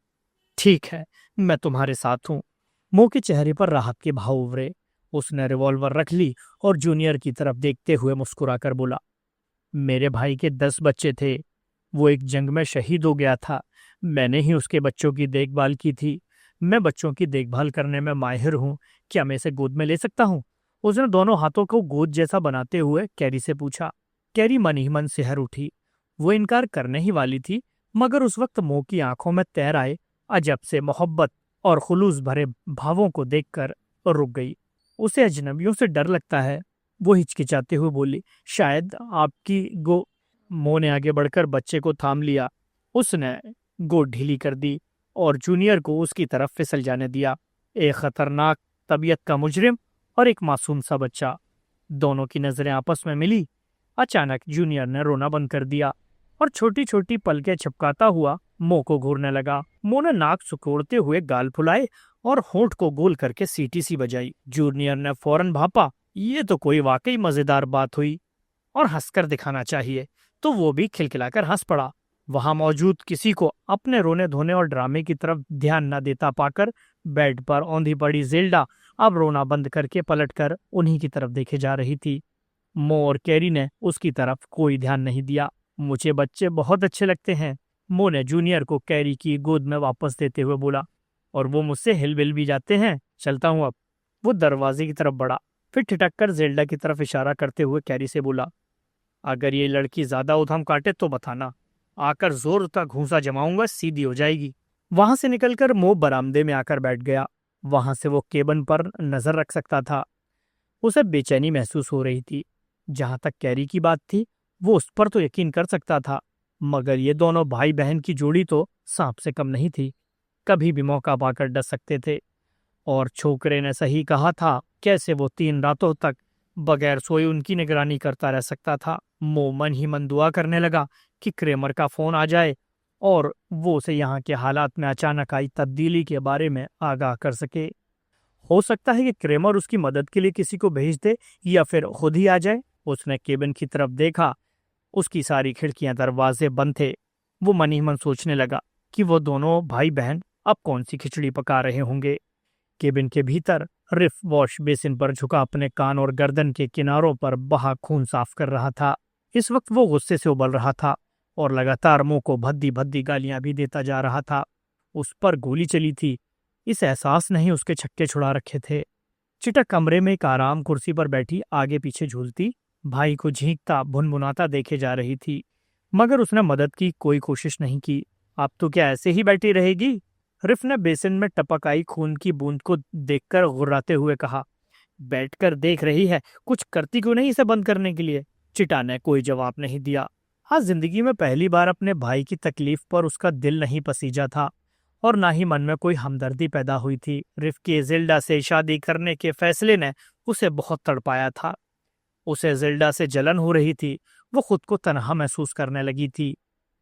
ठीक है, मैं तुम्हारे साथ हूं। मो के चेहरे पर राहत के भाव उभरे। उसने रिवॉल्वर रख ली और जूनियर की तरफ देखते हुए मुस्कुराकर बोला, मेरे भाई के 10 बच्चे थे। वो एक जंग में शहीद हो गया था। मैंने ही उसके बच्चों की देखभाल की थी। मैं बच्चों की देखभाल करने में माहिर हूँ। क्या मैं इसे गोद में ले सकता हूँ? उसने दोनों हाथों को गोद जैसा बनाते हुए कैरी से पूछा। कैरी मन ही मन सिहर उठी। वो इनकार करने ही वाली थी, मगर उस वक्त मो की आंखों में तैर आए अजब से मोहब्बत और खुलूस भरे भावों को देखकर रुक गई। उसे अजनबियों से डर लगता है, वो हिचकिचाते हुए बोली। शायद आपकी गो मो ने आगे बढ़कर बच्चे को थाम लिया। उसने गोद ढीली कर दी और जूनियर को उसकी तरफ फिसल जाने दिया। एक खतरनाक तबीयत का मुजरिम और एक मासूम सा बच्चा, दोनों की नजरें आपस में मिली। अचानक जूनियर ने रोना बंद कर दिया और छोटी छोटी पलकें छपकाता हुआ मो को घूरने लगा। मो ने नाक सुकोड़ते हुए गाल फुलाए और होंठ को गोल करके सीटी सी बजाई। जूनियर ने फौरन भापा, ये तो कोई वाकई मजेदार बात हुई और हंसकर दिखाना चाहिए, तो वो भी खिलखिलाकर हंस पड़ा। वहां मौजूद किसी को अपने रोने धोने और ड्रामे की तरफ ध्यान न देता पाकर बेड पर औंधी पड़ी जेल्डा अब रोना बंद करके पलटकर उन्हीं की तरफ देखे जा रही थी। मो और कैरी ने उसकी तरफ कोई ध्यान नहीं दिया। मुझे बच्चे बहुत अच्छे लगते हैं, मो ने जूनियर को कैरी की गोद में वापस देते हुए बोला, और वो मुझसे हिल भी जाते हैं। चलता हूं अब। वो दरवाजे की तरफ बढ़ा, फिर ठिठक कर जेल्डा की तरफ इशारा करते हुए कैरी से बोला, अगर ये लड़की ज्यादा उधम काटे तो बताना, आकर जोर का घूंसा जमाऊंगा, सीधी हो जाएगी। वहां से निकलकर मो बरामदे में आकर बैठ गया। वहां से वो केबिन पर नजर रख सकता था। उसे बेचैनी महसूस हो रही थी। जहां तक कैरी की बात थी, वो उस पर तो यकीन कर सकता था, मगर ये दोनों भाई बहन की जोड़ी तो सांप से कम नहीं थी। कभी भी मौका पाकर डस सकते थे। और छोकरे ने सही कहा था, कैसे वो 3 रातों तक बगैर सोए उनकी निगरानी करता रह सकता था। मो मन ही मन दुआ करने लगा कि क्रेमर का फोन आ जाए और वो उसे यहाँ के हालात में अचानक आई तब्दीली के बारे में आगाह कर सके। हो सकता है कि क्रेमर उसकी मदद के लिए किसी को भेज दे या फिर खुद ही आ जाए। उसने केबिन की तरफ देखा। उसकी सारी खिड़कियां दरवाजे बंद थे। वो मन ही मन सोचने लगा कि वो दोनों भाई बहन अब कौन सी खिचड़ी पका रहे होंगे। केबिन के भीतर रिफ वॉश बेसिन पर झुका अपने कान और गर्दन के किनारों पर बहा खून साफ कर रहा था। इस वक्त वो गुस्से से उबल रहा था और लगातार मुंह को भद्दी भद्दी गालियां भी देता जा रहा था। उस पर गोली चली थी, इस एहसास ने ही उसके छक्के छुड़ा रखे थे। चिटा कमरे में एक आराम कुर्सी पर बैठी आगे पीछे झूलती भाई को झींकता भुनभुनाता देखे जा रही थी, मगर उसने मदद की कोई कोशिश नहीं की। अब तो क्या ऐसे ही बैठी रहेगी? रिफ ने बेसिन में टपक आई खून की बूंद को देखकर गुर्राते हुए कहा। बैठकर देख रही है, कुछ करती क्यों नहीं इसे बंद करने के लिए? चिटा ने कोई जवाब नहीं दिया। आज जिंदगी में पहली बार अपने भाई की तकलीफ पर उसका दिल नहीं पसीजा था और ना ही मन में कोई हमदर्दी पैदा हुई थी। रिफ की जिल्डा से शादी करने के फैसले ने उसे बहुत तड़पाया था। उसे जिल्डा से जलन हो रही थी। वो खुद को तनहा महसूस करने लगी थी।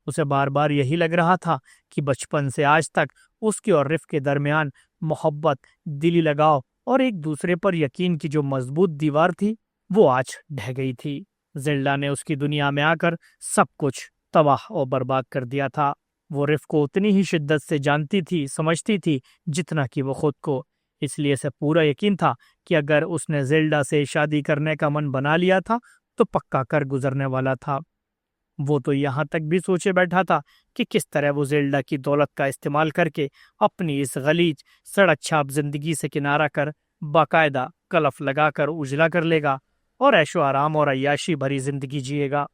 उसे बार बार यही लग रहा था कि बचपन से आज तक उसके और रिफ के दरमियान मोहब्बत, दिली लगाव और एक दूसरे पर यकीन की जो मजबूत दीवार थी, वो आज ढह गई थी। जिल्डा ने उसकी दुनिया में आकर सब कुछ तबाह और बर्बाद कर दिया था। वो रिफ को उतनी ही शिद्दत से जानती थी, समझती थी, जितना कि वो खुद को। इसलिए इसे पूरा यकीन था कि अगर उसने जिल्डा से शादी करने का मन बना लिया था तो पक्का कर गुजरने वाला था। वो तो यहाँ तक भी सोचे बैठा था कि किस तरह वो जिल्डा की दौलत का इस्तेमाल करके अपनी इस गलीज सड़क छाप जिंदगी से किनारा कर बाकायदा कलफ लगाकर उजला कर लेगा और ऐशो आराम और अय्याशी भरी जिंदगी जिएगा।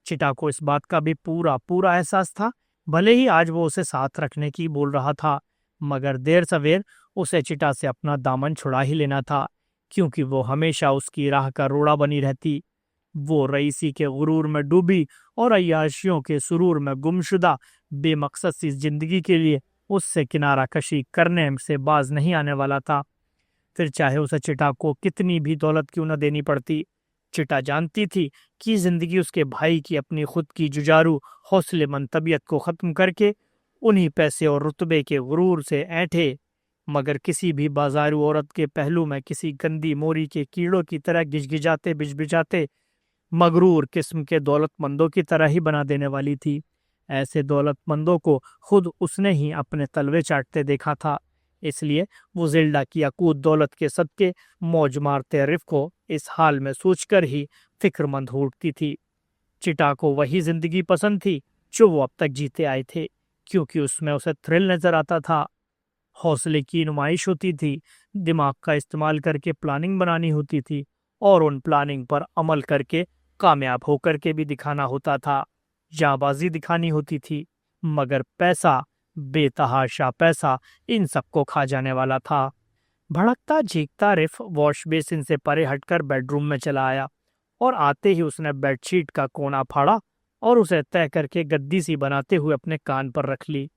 चिटा को इस बात का भी पूरा पूरा एहसास था। भले ही आज वो उसे साथ रखने की बोल रहा था, मगर देर सवेर उसे चिटा से अपना दामन छुड़ा ही लेना था, क्योंकि वो हमेशा उसकी राह का रोड़ा बनी रहती। वो रईसी के गुरूर में डूबी और अय्याशियों के सुरूर में गुमशुदा बेमकसद सी जिंदगी के लिए उससे किनारा कशी करने से बाज नहीं आने वाला था। फिर चाहे उसे चिटा को कितनी भी दौलत क्यों न देनी पड़ती। चिटा जानती थी कि जिंदगी उसके भाई की अपनी खुद की जुजारू हौसलेमंद तबीयत को खत्म करके उन्हीं पैसे और रुतबे के गुरूर से ऐंठे, मगर किसी भी बाजारू औरत के पहलू में किसी गंदी मोरी के कीड़ों की तरह गिजगिजाते बिजबिजाते मगरूर किस्म के दौलतमंदों की तरह ही बना देने वाली थी। ऐसे दौलतमंदों को खुद उसने ही अपने तलवे चाटते देखा था। इसलिए वो जिल्डा की अकूत दौलत के सदके मौज मारते रिफ को इस हाल में सोचकर ही फिक्रमंद हो उठती थी। चिटा को वही जिंदगी पसंद थी जो वो अब तक जीते आए थे, क्योंकि उसमें उसे थ्रिल नजर आता था। हौसले की नुमाइश होती थी, दिमाग का इस्तेमाल करके प्लानिंग बनानी होती थी और उन प्लानिंग पर अमल करके कामयाब होकर के भी दिखाना होता था। जाबाजी दिखानी होती थी, मगर पैसा, बेतहाशा पैसा, इन सबको खा जाने वाला था। भड़कता झीकता रिफ वॉश बेसिन से परे हटकर बेडरूम में चला आया और आते ही उसने बेडशीट का कोना फाड़ा और उसे तय करके गद्दी सी बनाते हुए अपने कान पर रख ली।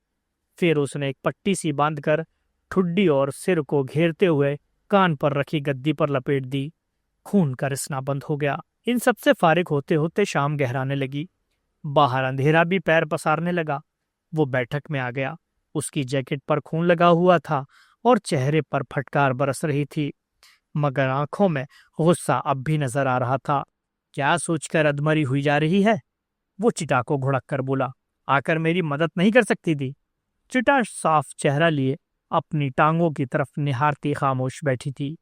फिर उसने एक पट्टी सी बांधकर ठुड्डी और सिर को घेरते हुए कान पर रखी गद्दी पर लपेट दी। खून का रिसना बंद हो गया। इन सबसे फारिग होते होते शाम गहराने लगी। बाहर अंधेरा भी पैर पसारने लगा। वो बैठक में आ गया। उसकी जैकेट पर खून लगा हुआ था और चेहरे पर फटकार बरस रही थी, मगर आंखों में गुस्सा अब भी नजर आ रहा था। क्या सोचकर अधमरी हुई जा रही है? वो चिटा को घुड़क कर बोला। आकर मेरी मदद नहीं कर सकती थी? चिटा साफ चेहरा लिए अपनी टांगों की तरफ निहारती खामोश बैठी थी।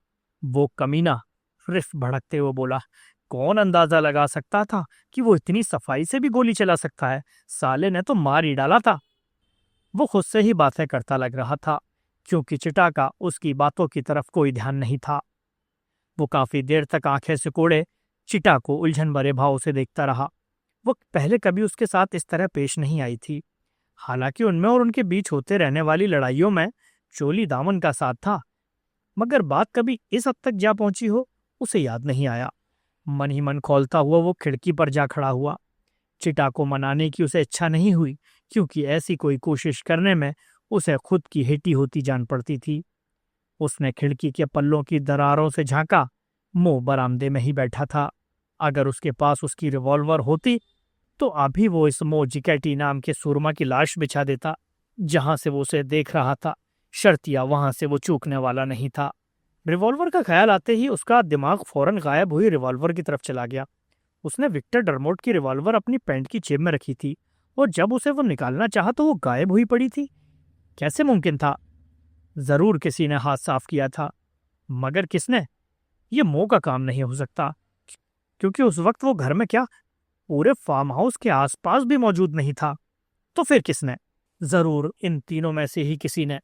वो कमीना, रिफ भड़कते हुए बोला। कौन अंदाजा लगा सकता था कि वो इतनी सफाई से भी गोली चला सकता है? साले ने तो मार ही डाला था। वो खुद से ही बातें करता लग रहा था, क्योंकि चिटा का उसकी बातों की तरफ कोई ध्यान नहीं था। वो काफी देर तक आंखें सिकोड़े चिटा को उलझन भरे भाव से देखता रहा। वो पहले कभी उसके साथ इस तरह पेश नहीं आई थी। हालांकि उनमें और उनके बीच होते रहने वाली लड़ाइयों में चोली दामन का साथ था, मगर बात कभी इस हद तक जा पहुंची हो उसे याद नहीं आया। मन ही मन खौलता हुआ वो खिड़की पर जा खड़ा हुआ। चिटा को मनाने की उसे इच्छा नहीं हुई, क्योंकि ऐसी कोई कोशिश करने में उसे खुद की हिटी होती जान पड़ती थी। उसने खिड़की के पल्लों की दरारों से झांका। मुंह बरामदे में ही बैठा था। अगर उसके पास उसकी रिवॉल्वर होती तो अभी वो इस मो जिकैटी नाम के सुरमा की लाश बिछा देता। जहां से वो उसे देख रहा था, शर्तिया वहां से वो चूकने वाला नहीं था। रिवॉल्वर का ख्याल आते ही उसका दिमाग फौरन गायब हुई रिवॉल्वर की तरफ चला गया। उसने विक्टर डरमोट की रिवॉल्वर अपनी पैंट की जेब में रखी थी और जब उसे वो निकालना चाहा तो वो गायब हुई पड़ी थी। कैसे मुमकिन था? जरूर किसी ने हाथ साफ किया था, मगर किसने? ये मो का काम नहीं हो सकता, क्योंकि उस वक्त वो घर में क्या, पूरे फार्म हाउस के आसपास भी मौजूद नहीं था। तो फिर किसने? जरूर इन तीनों में से ही किसी ने,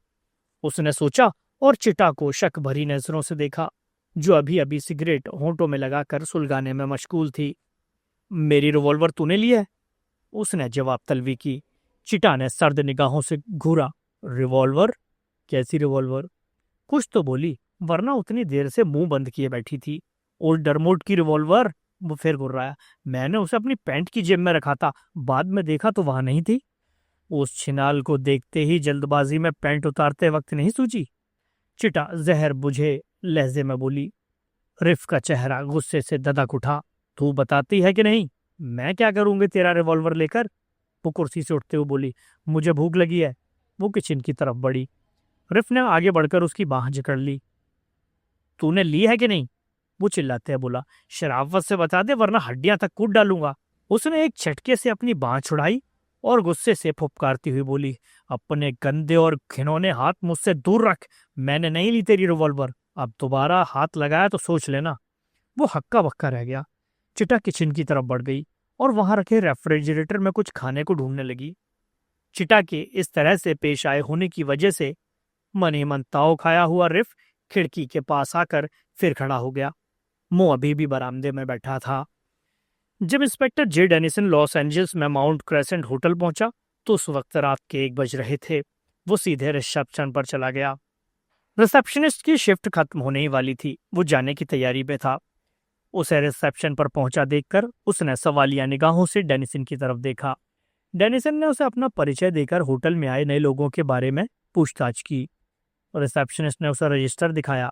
उसने सोचा और चिटा को शक भरी नजरों से देखा, जो अभी अभी सिगरेट होंठों में लगाकर सुलगाने में मशगूल थी। मेरी रिवॉल्वर तूने ली है? उसने जवाब तलबी की। चिटा ने सर्द निगाहों से घूरा। रिवॉल्वर? कैसी रिवॉल्वर? कुछ तो बोली, वरना उतनी देर से मुंह बंद किए बैठी थी। ओल्ड डरमोट की रिवॉल्वर? वो फिर गुर्राया। मैंने उसे अपनी पैंट की जेब में रखा था, बाद में देखा तो वहां नहीं थी। उस छिनाल को देखते ही जल्दबाजी में पैंट उतारते वक्त नहीं सूझी? चिटा जहर बुझे लहजे में बोली। रिफ का चेहरा गुस्से से ददक उठा। तू बताती है कि नहीं? मैं क्या करूंगी तेरा रिवॉल्वर लेकर? वो कुर्सी से उठते हुए बोली। मुझे भूख लगी है। वो किचन की तरफ बढ़ी। रिफ ने आगे बढ़कर उसकी बाह जकड़ ली। तूने ली है कि नहीं? वो चिल्लाते बोला। शराफत से बता दे, वरना हड्डियां तक कूट डालूंगा। उसने एक झटके से अपनी बाह छुड़ाई और गुस्से से फुफकारती हुई बोली। अपने गंदे और घिनौने हाथ मुझसे दूर रख। मैंने नहीं ली तेरी रिवॉल्वर। अब दोबारा हाथ लगाया तो सोच लेना। वो हक्का बक्का रह गया। चिटा किचन की तरफ बढ़ गई और वहां रखे रेफ्रिजरेटर में कुछ खाने को ढूंढने लगी। चिटा के इस तरह से पेश आए होने की वजह से मन ही मन ताव खाया हुआ रिफ खिड़की के पास आकर फिर खड़ा हो गया। मुंह अभी भी बरामदे में बैठा था। जब इंस्पेक्टर जे डेनिसन लॉस एंजल्स में माउंट क्रेसेंट होटल पहुंचा तो उस वक्त रात के 1 बज रहे थे। वो सीधे रिसेप्शन पर चला गया। रिसेप्शनिस्ट की शिफ्ट खत्म होने ही वाली थी। वो जाने की तैयारी में था। उसे रिसेप्शन पर पहुंचा देखकर उसने सवालिया निगाहों से डेनिसन की तरफ देखा। डेनिसन ने उसे अपना परिचय देकर होटल में आए नए लोगों के बारे में पूछताछ की। रिसेप्शनिस्ट ने उसे रजिस्टर दिखाया।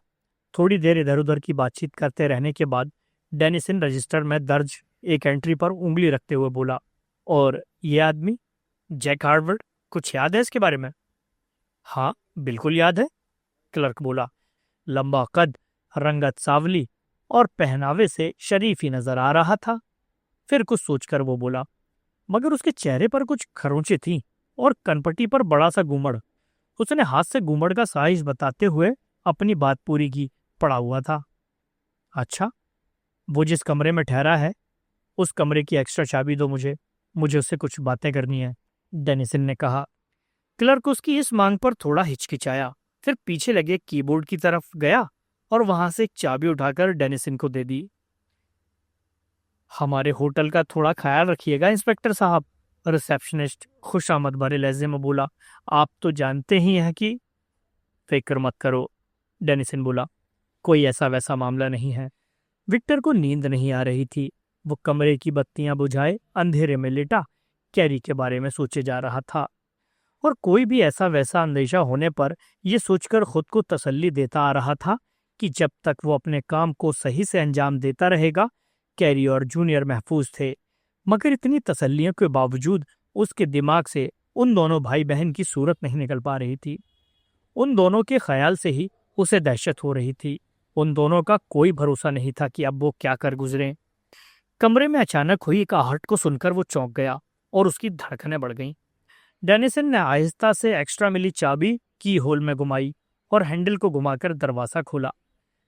थोड़ी देर इधर उधर की बातचीत करते रहने के बाद डेनिसन रजिस्टर में दर्ज एक एंट्री पर उंगली रखते हुए बोला। और ये आदमी जैक हार्वर्ड, कुछ याद है इसके बारे में? हाँ, बिल्कुल याद है, क्लर्क बोला। लंबा कद, रंगत सावली और पहनावे से शरीफ ही नजर आ रहा था। फिर कुछ सोचकर वो बोला, मगर उसके चेहरे पर कुछ खरोंचें थीं और कनपटी पर बड़ा सा घूमड़। उसने हाथ से घूमड़ का साइज बताते हुए अपनी बात पूरी की। पड़ा हुआ था। अच्छा, वो जिस कमरे में ठहरा है, उस कमरे की एक्स्ट्रा चाबी दो मुझे। मुझे उससे कुछ बातें करनी है, डेनिसन ने कहा। क्लर्क उसकी इस मांग पर थोड़ा हिचकिचाया, फिर पीछे लगे कीबोर्ड की तरफ गया और वहां से एक चाबी उठाकर डेनिसन को दे दी। हमारे होटल का थोड़ा ख्याल रखिएगा इंस्पेक्टर साहब, रिसेप्शनिस्ट खुशामद भरे लहजे में बोला। आप तो जानते ही हैं कि। फिक्र मत करो, डेनिसन बोला। कोई ऐसा वैसा मामला नहीं है। विक्टर को नींद नहीं आ रही थी। वो कमरे की बत्तियां बुझाए अंधेरे में लेटा कैरी के बारे में सोचे जा रहा था और कोई भी ऐसा वैसा अंदेशा होने पर यह सोचकर खुद को तसल्ली देता आ रहा था कि जब तक वो अपने काम को सही से अंजाम देता रहेगा, कैरी और जूनियर महफूज थे। मगर इतनी तसल्लियों के बावजूद उसके दिमाग से उन दोनों भाई बहन की सूरत नहीं निकल पा रही थी। उन दोनों के ख्याल से ही उसे दहशत हो रही थी। उन दोनों का कोई भरोसा नहीं था कि अब वो क्या कर गुजरे। कमरे में अचानक हुई एक आहट को सुनकर वो चौंक गया और उसकी धड़कनें बढ़ गईं। डेनिसन ने आहिस्ता से एक्स्ट्रा मिली चाबी की होल में घुमाई और हैंडल को घुमाकर दरवाजा खोला।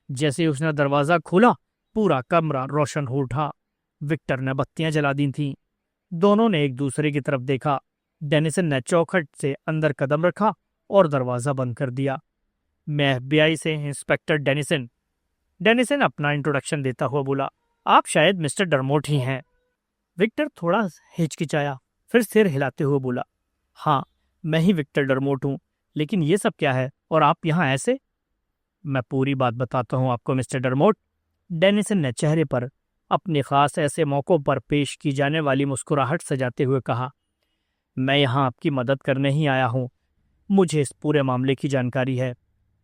जैसे ही उसने दरवाजा खोला, पूरा कमरा रोशन हो उठा। विक्टर ने बत्तियां जला दी थीं। दोनों ने एक दूसरे की तरफ देखा। डेनिसन ने चौखट से अंदर कदम रखा और दरवाजा बंद कर दिया। मैं FBI से इंस्पेक्टर डेनिसन। डेनिसन अपना इंट्रोडक्शन देता हुआ बोला। आप शायद मिस्टर डरमोट ही हैं। विक्टर थोड़ा हिचकिचाया, फिर सिर हिलाते हुए बोला। हाँ, मैं ही विक्टर डरमोट हूँ, लेकिन ये सब क्या है और आप यहाँ ऐसे? मैं पूरी बात बताता हूँ आपको मिस्टर डरमोट, डेनिसन ने चेहरे पर अपने खास ऐसे मौकों पर पेश की जाने वाली मुस्कुराहट सजाते हुए कहा। मैं यहाँ आपकी मदद करने ही आया हूँ। मुझे इस पूरे मामले की जानकारी है।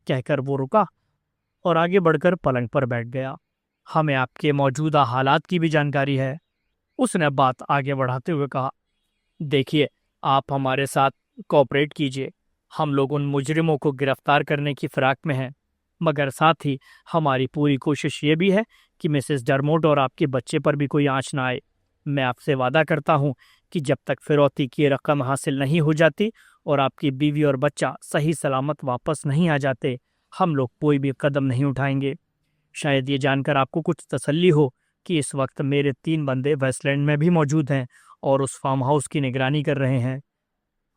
कहकर वो रुका और आगे बढ़कर पलंग पर बैठ गया। हमें आपके मौजूदा हालात की भी जानकारी है, उसने बात आगे बढ़ाते हुए कहा। देखिए, आप हमारे साथ कोऑपरेट कीजिए। हम लोग उन मुजरिमों को गिरफ्तार करने की फिराक में हैं मगर साथ ही हमारी पूरी कोशिश ये भी है कि मिसेस डरमोट और आपके बच्चे पर भी कोई आंच ना आए। मैं आपसे वादा करता हूँ कि जब तक फिरौती की रकम हासिल नहीं हो जाती और आपकी बीवी और बच्चा सही सलामत वापस नहीं आ जाते, हम लोग कोई भी कदम नहीं उठाएंगे। शायद ये जानकर आपको कुछ तसल्ली हो कि इस वक्त मेरे 3 बंदे वेस्टलैंड में भी मौजूद हैं और उस फार्म हाउस की निगरानी कर रहे हैं।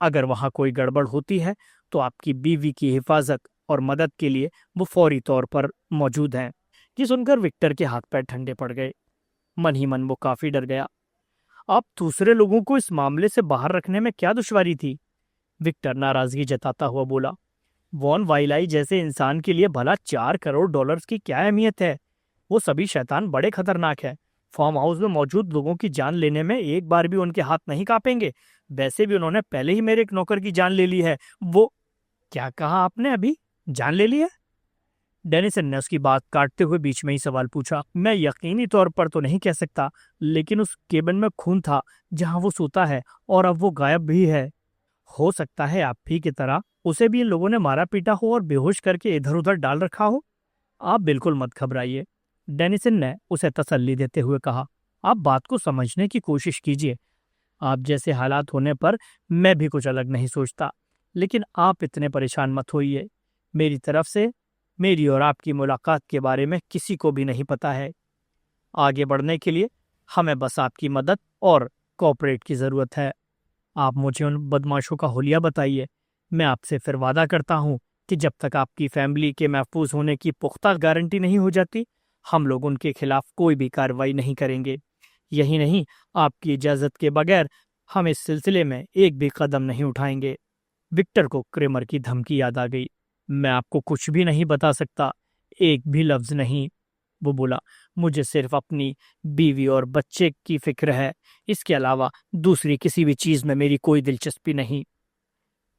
अगर वहां कोई गड़बड़ होती है तो आपकी बीवी की हिफाजत और मदद के लिए वो फौरी तौर पर मौजूद हैं। ये सुनकर विक्टर के हाथ पैर ठंडे पड़ गए। मन ही मन वो काफी डर गया। आप दूसरे लोगों को इस मामले से बाहर रखने में क्या दुश्वारी थी? विक्टर नाराजगी जताता हुआ बोला। वॉन वाइलाई जैसे इंसान के लिए भला $4 करोड़ की क्या अहमियत है? वो सभी शैतान बड़े खतरनाक है। फार्म हाउस में मौजूद लोगों की जान लेने में एक बार भी उनके हाथ नहीं कांपेंगे। वैसे भी उन्होंने पहले ही मेरे एक नौकर की जान ले ली है। वो क्या कहा आपने अभी? जान ले ली है? डेनिसन ने उसकी बात काटते हुए बीच में ही सवाल पूछा। मैं यकीनी तौर पर तो नहीं कह सकता, लेकिन उस केबिन में खून था जहां वो सोता है और अब वो गायब भी है। हो सकता है आप ही की तरह उसे भी इन लोगों ने मारा पीटा हो और बेहोश करके इधर उधर डाल रखा हो। आप बिल्कुल मत घबराइए, डेनिसन ने उसे तसल्ली देते हुए कहा। आप बात को समझने की कोशिश कीजिए। आप जैसे हालात होने पर मैं भी कुछ अलग नहीं सोचता, लेकिन आप इतने परेशान मत होइए। मेरी तरफ से मेरी और आपकी मुलाकात के बारे में किसी को भी नहीं पता है। आगे बढ़ने के लिए हमें बस आपकी मदद और कोऑपरेट की जरूरत है। आप मुझे उन बदमाशों का हुलिया बताइए। मैं आपसे फिर वादा करता हूँ कि जब तक आपकी फैमिली के महफूज होने की पुख्ता गारंटी नहीं हो जाती, हम लोग उनके खिलाफ कोई भी कार्रवाई नहीं करेंगे। यही नहीं, आपकी इजाजत के बगैर हम इस सिलसिले में एक भी कदम नहीं उठाएंगे। विक्टर को क्रेमर की धमकी याद आ गई। मैं आपको कुछ भी नहीं बता सकता, एक भी लफ्ज नहीं, वो बोला। मुझे सिर्फ अपनी बीवी और बच्चे की फिक्र है। इसके अलावा दूसरी किसी भी चीज में मेरी कोई दिलचस्पी नहीं।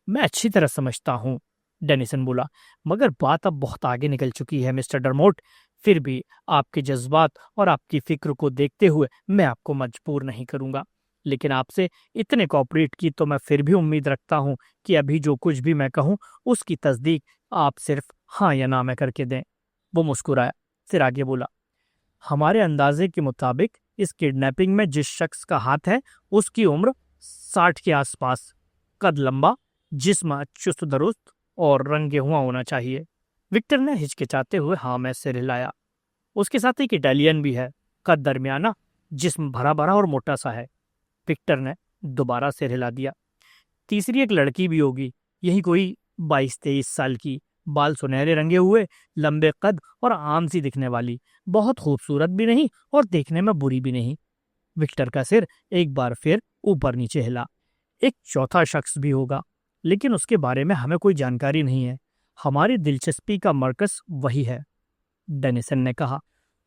मैं अच्छी तरह समझता हूँ, डेनिसन बोला, मगर बात अब बहुत आगे निकल चुकी है मिस्टर डरमोट। फिर भी आपके जज्बात और आपकी फिक्र को देखते हुए मैं आपको मजबूर नहीं करूंगा। लेकिन आपसे इतने कॉपरेट की तो मैं फिर भी उम्मीद रखता हूँ कि अभी जो कुछ भी मैं कहूँ उसकी तस्दीक आप सिर्फ हाँ या ना में करके दें। वो मुस्कुराया, फिर आगे बोला। हमारे अंदाजे के मुताबिक इस किडनैपिंग में जिस शख्स का हाथ है उसकी उम्र 60 के आसपास, कद लंबा, जिस्म चुस्त दुरुस्त और रंग गेहुआ होना चाहिए। विक्टर ने हिचकिचाते हुए हाँ में सिर हिलाया। उसके साथ एक इटालियन भी है, कद दरमियाना, जिस्म भरा भरा और मोटा सा है। विक्टर ने दोबारा सिर हिला दिया। तीसरी एक लड़की भी होगी, यही कोई 22-23 साल की, बाल सुनहरे रंगे हुए, लंबे कद और आम सी दिखने वाली, बहुत खूबसूरत भी नहीं और देखने में बुरी भी नहीं। विक्टर का सिर एक बार फिर ऊपर नीचे हिला। एक चौथा शख्स भी होगा, लेकिन उसके बारे में हमें कोई जानकारी नहीं है। हमारी दिलचस्पी का मरकज वही है, डेनिसन ने कहा।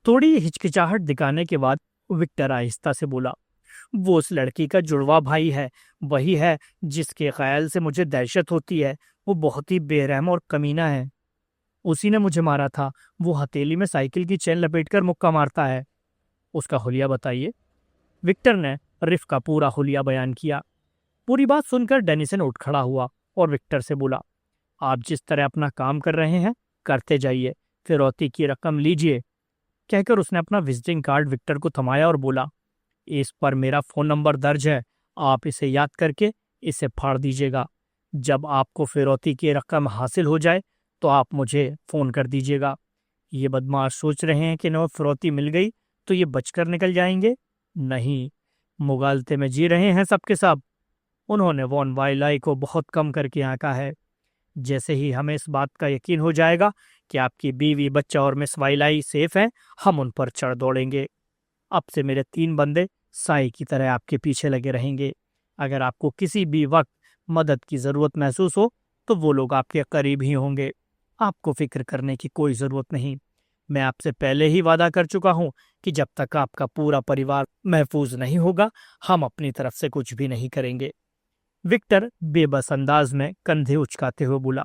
थोड़ी हिचकिचाहट दिखाने के बाद विक्टर आहिस्ता से बोला। वो उस लड़की का जुड़वा भाई है, वही है जिसके ख्याल से मुझे दहशत होती है। वो बहुत ही बेरहम और कमीना है। उसी ने मुझे मारा था। वो हथेली में साइकिल की चेन लपेटकर मुक्का मारता है। उसका हुलिया बताइए। विक्टर ने रिफ का पूरा हुलिया बयान किया। पूरी बात सुनकर डेनिसन उठ खड़ा हुआ और विक्टर से बोला, आप जिस तरह अपना काम कर रहे हैं करते जाइए, फिरौती की रकम लीजिए। कहकर उसने अपना विजिटिंग कार्ड विक्टर को थमाया और बोला, इस पर मेरा फोन नंबर दर्ज है। आप इसे याद करके इसे फाड़ दीजिएगा। जब आपको फिरौती की रकम हासिल हो जाए तो आप मुझे फोन कर दीजिएगा। ये बदमाश सोच रहे हैं कि न फिरौती मिल गई तो ये बचकर निकल जाएंगे। नहीं, मुगालते में जी रहे हैं सबके सब। उन्होंने वॉन वाइलाई को बहुत कम करके आंका है। जैसे ही हमें इस बात का यकीन हो जाएगा कि आपकी बीवी, बच्चा और मिस वाइलाई सेफ हैं, हम उन पर चढ़ दौड़ेंगे। अब से मेरे 3 बंदे साई की तरह आपके पीछे लगे रहेंगे। अगर आपको किसी भी वक्त मदद की जरूरत महसूस हो तो वो लोग आपके करीब ही होंगे। आपको फिक्र करने की कोई जरूरत नहीं। मैं आपसे पहले ही वादा कर चुका हूं कि जब तक आपका पूरा परिवार महफूज नहीं होगा, हम अपनी तरफ से कुछ भी नहीं करेंगे। विक्टर बेबस अंदाज में कंधे उचकाते हुए बोला,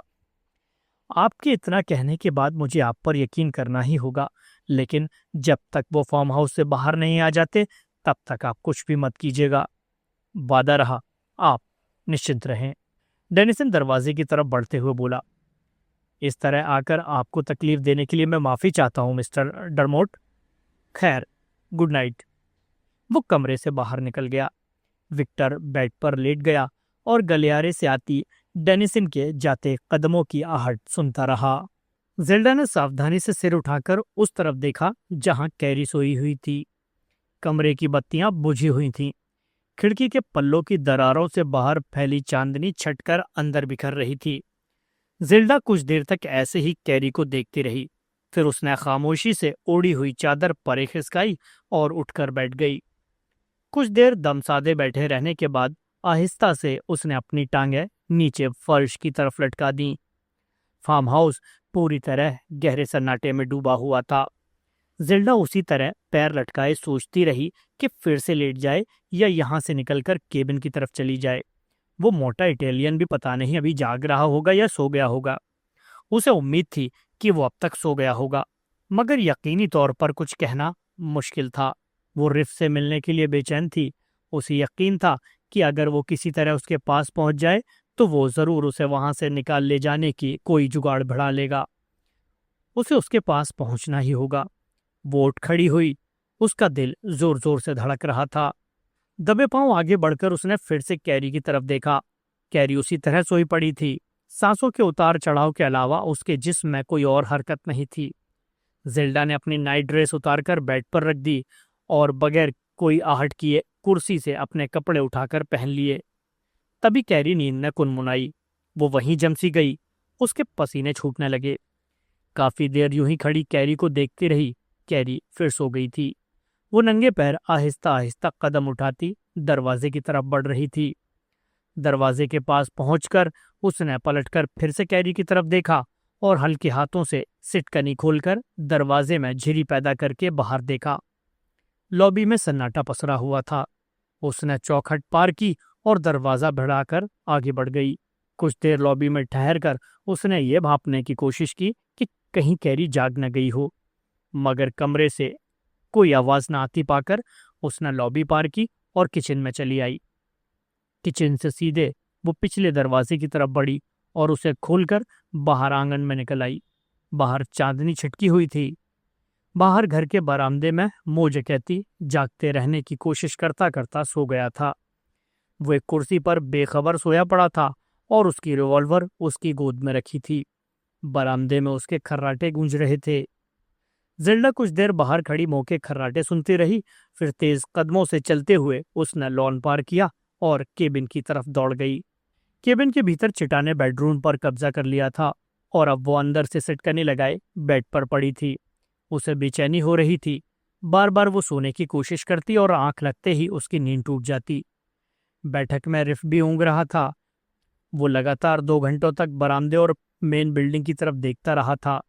आपके इतना कहने के बाद मुझे आप पर यकीन करना ही होगा, लेकिन जब तक वो फार्म हाउस से बाहर नहीं आ जाते तब तक आप कुछ भी मत कीजिएगा। वादा रहा, आप निश्चिंत रहें। डेनिसन दरवाजे की तरफ बढ़ते हुए बोला। इस तरह आकर आपको तकलीफ देने के लिए मैं माफी चाहता हूँ मिस्टर डरमोट। खैर, गुड नाइट। वो कमरे से बाहर निकल गया। विक्टर बेड पर लेट गया और गलियारे से आती डेनिसन के जाते कदमों की आहट सुनता रहा। जेल्डा ने सावधानी से सिर उठाकर उस तरफ देखा जहां कैरी सोई हुई थी। कमरे की बत्तियां बुझी हुई थीं। खिड़की के पल्लों की दरारों से बाहर फैली चांदनी छटकर अंदर बिखर रही थी। जिल्डा कुछ देर तक ऐसे ही कैरी को देखती रही। फिर उसने खामोशी से ओढ़ी हुई चादर परे खिसकाई और उठकर बैठ गई। कुछ देर दमसादे बैठे रहने के बाद आहिस्ता से उसने अपनी टांगें नीचे फर्श की तरफ लटका दी। फार्म हाउस पूरी तरह गहरे सन्नाटे में डूबा हुआ था। जिल्डा उसी तरह पैर लटकाए सोचती रही कि फिर से लेट जाए या यहां से निकलकर केबिन की तरफ चली जाए। वो मोटा इटालियन भी पता नहीं अभी जाग रहा होगा या सो गया होगा। उसे उम्मीद थी कि वो अब तक सो गया होगा, मगर यकीनी तौर पर कुछ कहना मुश्किल था। वो रिफ से मिलने के लिए बेचैन थी। उसे यकीन था कि अगर वो किसी तरह उसके पास पहुंच जाए तो वो जरूर उसे वहां से निकाल ले जाने की कोई जुगाड़ बढ़ा लेगा। उसे उसके पास पहुंचना ही होगा। वो उठ खड़ी हुई। उसका दिल जोर जोर से धड़क रहा था। दबे पांव आगे बढ़कर उसने फिर से कैरी की तरफ देखा। कैरी उसी तरह सोई पड़ी थी। सांसों के उतार चढ़ाव के अलावा उसके जिस्म में कोई और हरकत नहीं थी। जिल्डा ने अपनी नाइट ड्रेस उतारकर बेड पर रख दी और बगैर कोई आहट किए कुर्सी से अपने कपड़े उठाकर पहन लिए। तभी कैरी नींद में कुनमुनाई। वो वहीं जमसी गई। उसके पसीने छूटने लगे। काफी देर यूं ही खड़ी कैरी को देखती रही। कैरी फिर सो गई थी। वो नंगे पैर आहिस्ता आहिस्ता कदम उठाती दरवाजे की तरफ बढ़ रही थी। दरवाजे के पास पहुंचकर उसने पलटकर फिर से कैरी की तरफ देखा और हल्के हाथों से सिटकनी खोलकर दरवाजे में झिरी पैदा करके बाहर देखा। लॉबी में सन्नाटा पसरा हुआ था। उसने चौखट पार की और दरवाजा बढ़ाकर आगे बढ़ गई। कुछ देर लॉबी में ठहरकर उसने ये भांपने की कोशिश की कि कहीं कैरी जाग न गई हो, मगर कमरे से कोई आवाज न आती पाकर उसने लॉबी पार की और किचन में चली आई। किचन से सीधे वो पिछले दरवाजे की तरफ बढ़ी और उसे खोलकर बाहर आंगन में निकल आई। बाहर चांदनी छिटकी हुई थी। बाहर घर के बरामदे में मौजे कहती जागते रहने की कोशिश करता करता सो गया था। वो एक कुर्सी पर बेखबर सोया पड़ा था और उसकी रिवॉल्वर उसकी गोद में रखी थी। बरामदे में उसके खर्राटे गूंज रहे थे। जिल्डा कुछ देर बाहर खड़ी मौके खर्राटे सुनती रही। फिर तेज कदमों से चलते हुए उसने लॉन पार किया और केबिन की तरफ दौड़ गई। केबिन के भीतर चिटा ने बेडरूम पर कब्जा कर लिया था और अब वो अंदर से सिटकनी लगाए बेड पर पड़ी थी। उसे बेचैनी हो रही थी। बार बार वो सोने की कोशिश करती और आंख लगते ही उसकी नींद टूट जाती। बैठक में रिफ भी ऊँग रहा था। वो लगातार 2 घंटों तक बरामदे और मेन बिल्डिंग की तरफ देखता रहा था,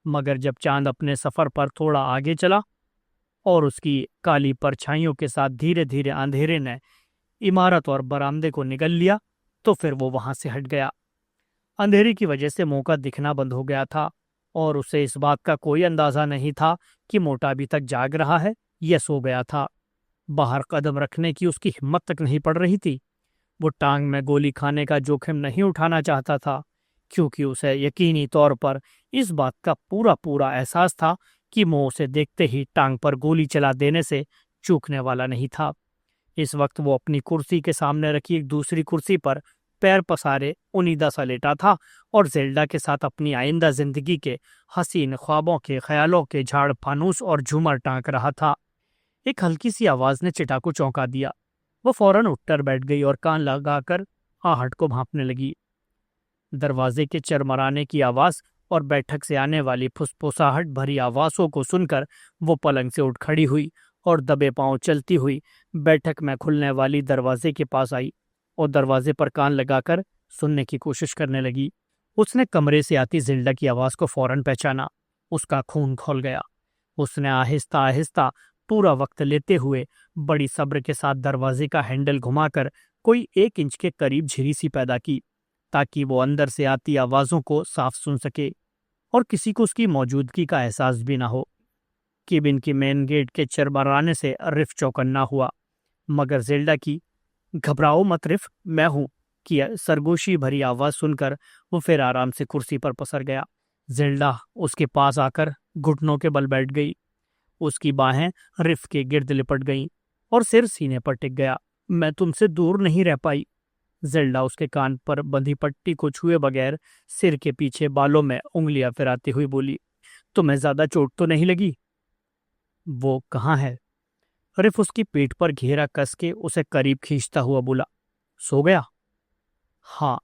मगर जब चांद अपने सफर पर थोड़ा आगे चला और उसकी काली परछाइयों के साथ धीरे धीरे अंधेरे ने इमारत और बरामदे को निगल लिया, तो फिर वो वहां से हट गया। अंधेरे की वजह से मौका दिखना बंद हो गया था और उसे इस बात का कोई अंदाजा नहीं था कि मोटा अभी तक जाग रहा है या सो गया था। बाहर कदम रखने की उसकी हिम्मत तक नहीं पड़ रही थी। वो टांग में गोली खाने का जोखिम नहीं उठाना चाहता था, क्योंकि उसे यकीनी तौर पर इस बात का पूरा पूरा एहसास था कि वो उसे देखते ही टांग पर गोली चला देने से चूकने वाला नहीं था। इस वक्त वो अपनी कुर्सी के सामने रखी एक दूसरी कुर्सी पर पैर पसारे उनीदा सा लेटा था और जेल्डा के साथ अपनी आइंदा जिंदगी के हसीन ख्वाबों के ख्यालों के झाड़ फानूस और झूमर टांक रहा था। एक हल्की सी आवाज ने चिटा को चौंका दिया। वो फौरन उठकर बैठ गई और कान लगाकर आहट को भांपने लगी। दरवाजे के चरमराने की आवाज और बैठक से आने वाली फुसफुसाहट भरी आवाजों को सुनकर वो पलंग से उठ खड़ी हुई और दबे पांव चलती हुई बैठक में खुलने वाली दरवाजे के पास आई और दरवाजे पर कान लगाकर सुनने की कोशिश करने लगी। उसने कमरे से आती जिल्डा की आवाज को फौरन पहचाना। उसका खून खौल गया। उसने आहिस्ता आहिस्ता पूरा वक्त लेते हुए बड़ी सब्र के साथ दरवाजे का हैंडल घुमाकर कोई 1 इंच के करीब झिरी सी पैदा की, ताकि वो अंदर से आती आवाजों को साफ सुन सके और किसी को उसकी मौजूदगी का एहसास भी ना हो। केबिन की मेन गेट के चरमराने से रिफ चौकन्ना हुआ, मगर जिल्डा की "घबराओ मत रिफ, मैं हूं" की सरगोशी भरी आवाज सुनकर वो फिर आराम से कुर्सी पर पसर गया। जिल्डा उसके पास आकर घुटनों के बल बैठ गई। उसकी बाहें रिफ के गिर्द लिपट गईं और सिर सीने पर टिक गया। मैं तुमसे दूर नहीं रह पाई। जिल्डा उसके कान पर बंधी पट्टी को छुए बगैर सिर के पीछे बालों में उंगलियां फिराती हुई बोली, तुम्हें ज्यादा चोट तो नहीं लगी? वो कहाँ है? रिफ उसकी पीठ पर घेरा कस के उसे करीब खींचता हुआ बोला, सो गया? हाँ।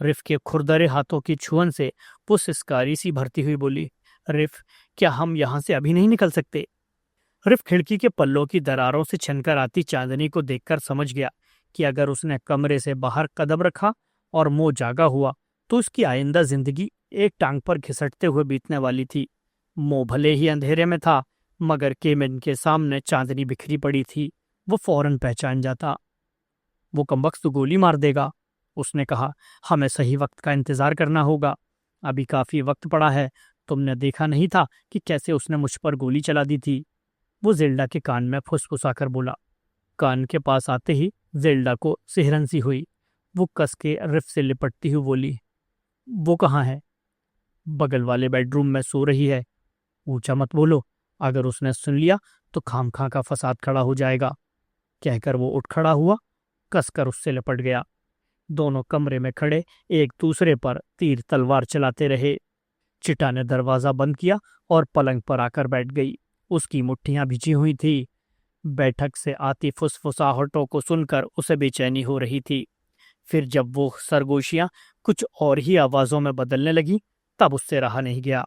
रिफ के खुरदरे हाथों की छुअन से वो सिसकारी सी भरती हुई बोली, रिफ, क्या हम यहां से अभी नहीं निकल सकते? रिफ खिड़की के पल्लों की दरारों से छनकर आती चांदनी को देखकर समझ गया कि अगर उसने कमरे से बाहर कदम रखा और मुंह जागा हुआ तो उसकी आइंदा जिंदगी एक टांग पर घिसटते हुए बीतने वाली थी। मुंह भले ही अंधेरे में था, मगर केबिन के सामने चांदनी बिखरी पड़ी थी। वो फौरन पहचान जाता। वो कमबख्त तो गोली मार देगा, उसने कहा। हमें सही वक्त का इंतजार करना होगा। अभी काफी वक्त पड़ा है। तुमने देखा नहीं था कि कैसे उसने मुझ पर गोली चला दी थी? वो जिल्डा के कान में फुसफुसाकर बोला। कान के पास आते ही जिल्डा को सिहरन सी हुई। वो कस के रिफ से लिपटती हुई बोली, वो कहाँ है? बगल वाले बेडरूम में सो रही है। ऊंचा मत बोलो, अगर उसने सुन लिया तो खामखा का फसाद खड़ा हो जाएगा। कहकर वो उठ खड़ा हुआ, कसकर उससे लिपट गया। दोनों कमरे में खड़े एक दूसरे पर तीर तलवार चलाते रहे। चिटा ने दरवाजा बंद किया और पलंग पर आकर बैठ गई। उसकी मुट्ठियां भिजी हुई थी। बैठक से आती फुसफुसाहटों को सुनकर उसे बेचैनी हो रही थी। फिर जब वो सरगोशियां कुछ और ही आवाजों में बदलने लगी, तब उससे रहा नहीं गया।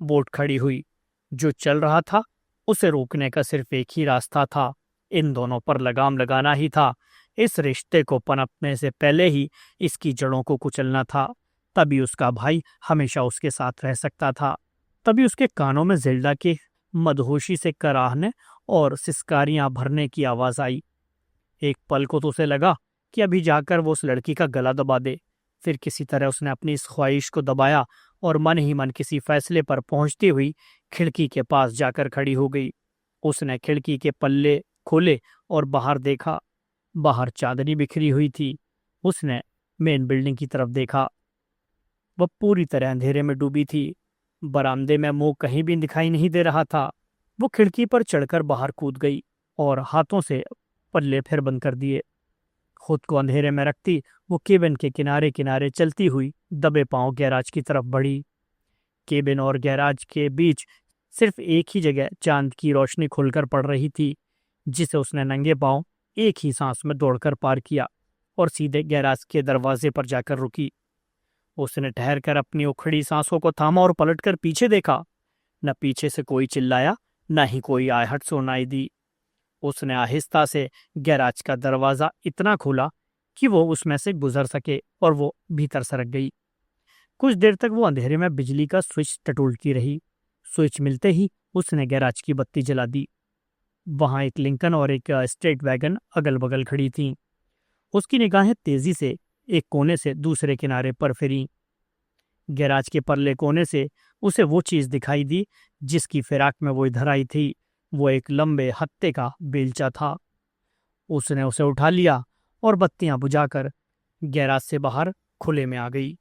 वो उठ खड़ी हुई। जो चल रहा था उसे रोकने का सिर्फ एक ही रास्ता था, इन दोनों पर लगाम लगाना ही था। इस रिश्ते को पनपने से पहले ही इसकी जड़ों को कुचलना था। तभी उसका भाई हमेशा उसके साथ रह सकता था। तभी उसके कानों में जिल्डा के मदहोशी से कराहने और सिसकारियां भरने की आवाज आई। एक पल को तो उसे लगा कि अभी जाकर वो उस लड़की का गला दबा दे। फिर किसी तरह उसने अपनी इस ख्वाहिश को दबाया और मन ही मन किसी फैसले पर पहुंचती हुई खिड़की के पास जाकर खड़ी हो गई। उसने खिड़की के पल्ले खोले और बाहर देखा। बाहर चांदनी बिखरी हुई थी। उसने मेन बिल्डिंग की तरफ देखा। वह पूरी तरह अंधेरे में डूबी थी। बरामदे में मुंह कहीं भी दिखाई नहीं दे रहा था। वो खिड़की पर चढ़कर बाहर कूद गई और हाथों से पल्ले फिर बंद कर दिए। खुद को अंधेरे में रखती वो केबिन के किनारे किनारे चलती हुई दबे पांव गैराज की तरफ बढ़ी। केबिन और गैराज के बीच सिर्फ एक ही जगह चांद की रोशनी खुलकर पड़ रही थी, जिसे उसने नंगे पांव एक ही सांस में दौड़कर पार किया और सीधे गैराज के दरवाजे पर जाकर रुकी। उसने ठहरकर अपनी उखड़ी सांसों को थामा और पलटकर पीछे देखा। न पीछे से कोई चिल्लाया, न ही कोई आहट सुनाई दी। उसने आहिस्ता से गैराज का दरवाजा इतना खोला कि वो उसमें से गुजर सके और वो भीतर सरक गई। कुछ देर तक वो अंधेरे में बिजली का स्विच टटोलती रही। स्विच मिलते ही उसने गैराज की बत्ती जला दी। वहां एक लिंकन और एक स्ट्रेट वैगन अगल बगल खड़ी थीं। उसकी निगाहें तेजी से एक कोने से दूसरे किनारे पर फिरी। गैराज के परले कोने से उसे वो चीज दिखाई दी जिसकी फिराक में वो इधर आई थी। वो एक लंबे हत्ते का बेलचा था। उसने उसे उठा लिया और बत्तियां बुझाकर गैराज से बाहर खुले में आ गई।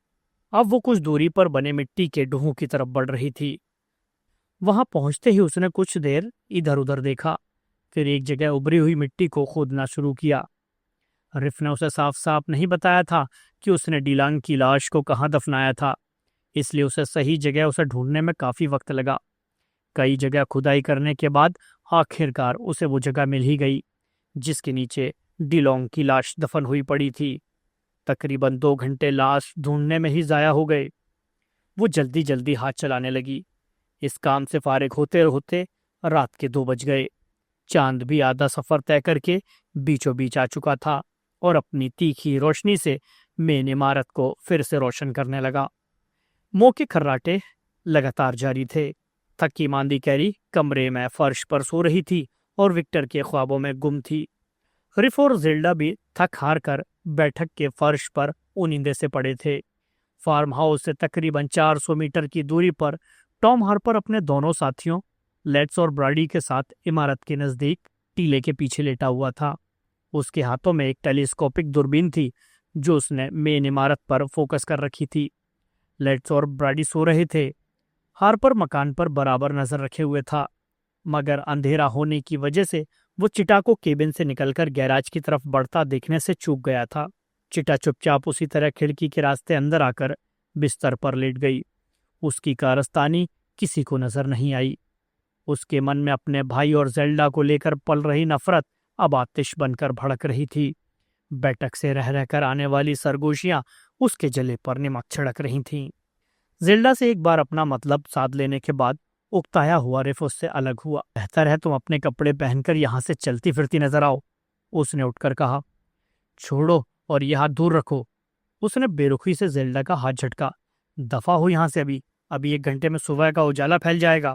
अब वो कुछ दूरी पर बने मिट्टी के ढूंढ की तरफ बढ़ रही थी। वहां पहुंचते ही उसने कुछ देर इधर उधर देखा, फिर एक जगह उभरी हुई मिट्टी को खोदना शुरू किया। रिफ ने उसे साफ साफ नहीं बताया था कि उसने डीलांग की लाश को कहाँ दफनाया था, इसलिए उसे सही जगह उसे ढूंढने में काफी वक्त लगा। कई जगह खुदाई करने के बाद आखिरकार उसे वो जगह मिल ही गई जिसके नीचे डीलोंग की लाश दफन हुई पड़ी थी। तकरीबन 2 घंटे लाश ढूंढने में ही जाया हो गए। वो जल्दी जल्दी हाथ चलाने लगी। इस काम से फारिग होते होते रात के 2 बज गए। चांद भी आधा सफर तय करके बीचों बीच आ चुका था और अपनी तीखी रोशनी से मेन इमारत को फिर से रोशन करने लगा। मुंह के खर्राटे लगातार जारी थे। थकी मांदी कैरी कमरे में फर्श पर सो रही थी और विक्टर के ख्वाबों में गुम थी। रिफ और जिल्डा भी थक हार कर बैठक के फर्श पर ऊनींदे से पड़े थे। फार्म हाउस से तकरीबन 400 मीटर की दूरी पर टॉम हार्पर अपने दोनों साथियों लेट्स और ब्राडी के साथ इमारत के नजदीक टीले के पीछे लेटा हुआ था। उसके हाथों में एक टेलीस्कोपिक दूरबीन थी जो उसने मेन इमारत पर फोकस कर रखी थी। लेट्स और ब्राडी सो रहे थे। हार्पर मकान पर बराबर नजर रखे हुए था, मगर अंधेरा होने की वजह से वो चिटा को केबिन से निकलकर गैराज की तरफ बढ़ता देखने से चूक गया था। चिटा चुपचाप उसी तरह खिड़की के रास्ते अंदर आकर बिस्तर पर लेट गई। उसकी कारस्तानी किसी को नजर नहीं आई। उसके मन में अपने भाई और जेल्डा को लेकर पल रही नफरत अब आतिश बनकर भड़क रही थी। बैठक से रह रहकर आने वाली सरगोशियां उसके जले पर नमक छिड़क रही थीं। जेल्डा से एक बार अपना मतलब साध लेने के बाद उकताया हुआ रिफ उससे अलग हुआ। बेहतर है तुम अपने कपड़े पहनकर यहां से चलती फिरती नजर आओ, उसने उठकर कहा। छोड़ो और यह हाथ दूर रखो, उसने बेरुखी से जेल्डा का हाथ झटका। दफा हो यहां से अभी, अभी 1 घंटे में सुबह का उजाला फैल जाएगा।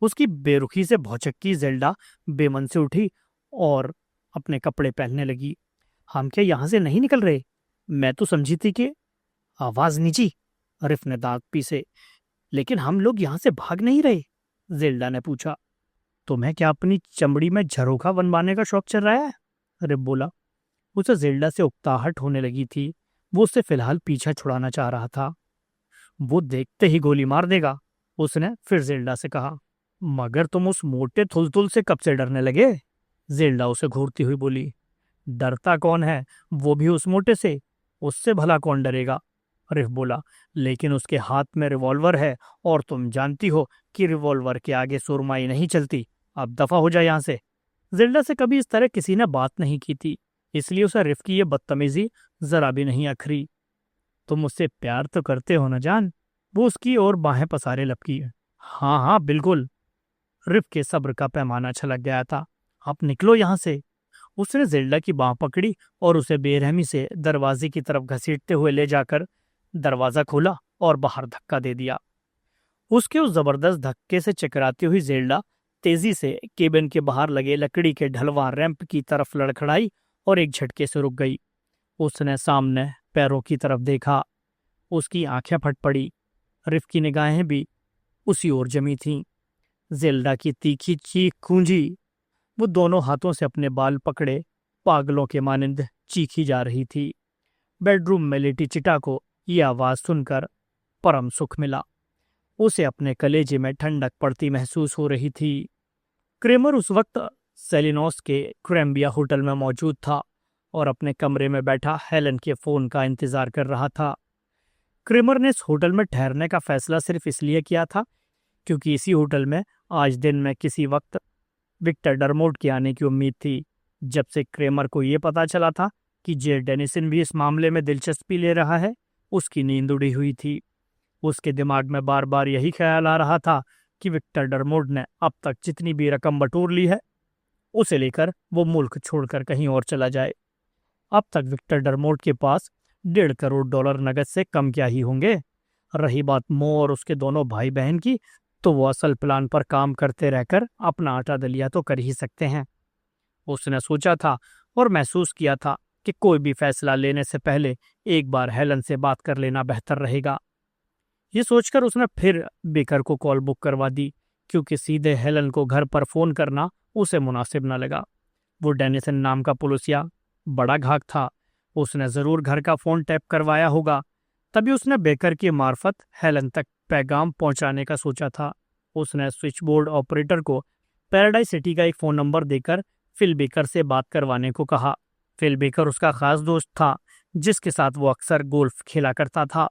उसकी बेरुखी से भौचक्की जेल्डा बेमन से उठी और अपने कपड़े पहनने लगी। हम क्या यहां से नहीं निकल रहे? मैं तो समझी थी कि आवाज नीची, रिफ ने दांत पीसे। लेकिन हम लोग यहां से भाग नहीं रहे, जेल्डा ने पूछा। तुम्हें क्या अपनी चमड़ी में झरोखा बनवाने का शौक चल रहा है? रिफ बोला। उसे जेल्डा से उकताहट होने लगी थी। वो उससे फिलहाल पीछा छुड़ाना चाह रहा था। वो देखते ही गोली मार देगा, उसने फिर जेल्डा से कहा। मगर तुम उस मोटे थुलथुल से कब से डरने लगे? जेल्डा उसे घूरती हुई बोली। डरता कौन है, वो भी उस मोटे से, उससे भला कौन डरेगा? रिफ बोला। लेकिन उसके हाथ में रिवॉल्वर है और तुम जानती हो कि रिवॉल्वर के आगे सुरमाई नहीं चलती। अब दफा हो जाए यहां से। जेल्डा से कभी इस तरह किसी ने बात नहीं की थी, इसलिए उसे रिफ की ये बदतमीजी जरा भी नहीं अखरी। तुम मुझसे प्यार तो करते हो ना जान? वो उसकी ओर बाहें पसारे लपकी। हाँ हाँ बिल्कुल। रिफ के सब्र का पैमाना छलक गया था। आप निकलो यहां से। उसने जेल्डा की बांह पकड़ी और उसे बेरहमी से दरवाजे की तरफ घसीटते हुए ले जाकर दरवाजा खोला और बाहर धक्का दे दिया। उसके उस जबरदस्त धक्के से चकराती हुई जेल्डा तेजी से केबिन के बाहर लगे लकड़ी के ढलवां रैंप की तरफ लड़खड़ाई और एक झटके से रुक गई। उसने सामने पैरों की तरफ देखा। उसकी आंखें फट पड़ी। रिफ की निगाहें भी उसी ओर जमी थीं। जेल्डा की तीखी चीख गूंजी। वो दोनों हाथों से अपने बाल पकड़े पागलों के मानिंद चीखी जा रही थी। बेडरूम में लेटी चिटा को ये आवाज सुनकर परम सुख मिला। उसे अपने कलेजे में ठंडक पड़ती महसूस हो रही थी। क्रेमर उस वक्त सेलिनोस के क्रैम्बिया होटल में मौजूद था और अपने कमरे में बैठा हेलन के फोन का इंतजार कर रहा था। क्रेमर ने इस होटल में ठहरने का फैसला सिर्फ इसलिए किया था क्योंकि इसी होटल में आज दिन में किसी वक्त विक्टर डरमोट के आने की उम्मीद थी। जब से क्रेमर को यह पता चला था कि जे डेनिसन भी इस मामले में दिलचस्पी ले रहा है, उसकी नींद उड़ी हुई थी। उसके दिमाग में बार बार यही ख्याल आ रहा था कि विक्टर डरमोट ने अब तक जितनी भी रकम बटोर ली है, उसे लेकर वो मुल्क छोड़कर कहीं और चला जाए। अब तक विक्टर डरमोट के पास $1.5 करोड़ नगद से कम क्या ही होंगे। रही बात मो और उसके दोनों भाई बहन की, तो वो असल प्लान पर काम करते रहकर अपना आटा दलिया तो कर ही सकते हैं। उसने सोचा था और महसूस किया था कि कोई भी फैसला लेने से पहले एक बार हेलन से बात कर लेना बेहतर रहेगा। ये सोचकर उसने फिर बेकर को कॉल बुक करवा दी, क्योंकि सीधे हेलन को घर पर फोन करना उसे मुनासिब न लगा। वो डेनिसन नाम का पुलिसिया बड़ा घाक था। उसने जरूर घर का फोन टैप करवाया होगा, तभी उसने बेकर की मार्फत हेलन तक पैगाम पहुंचाने का सोचा था। उसने स्विच बोर्ड ऑपरेटर को पैराडाइज सिटी का एक फोन नंबर देकर फिल बेकर से बात करवाने को कहा। फिल बेकर उसका खास दोस्त था, जिसके साथ वो अक्सर गोल्फ खेला करता था।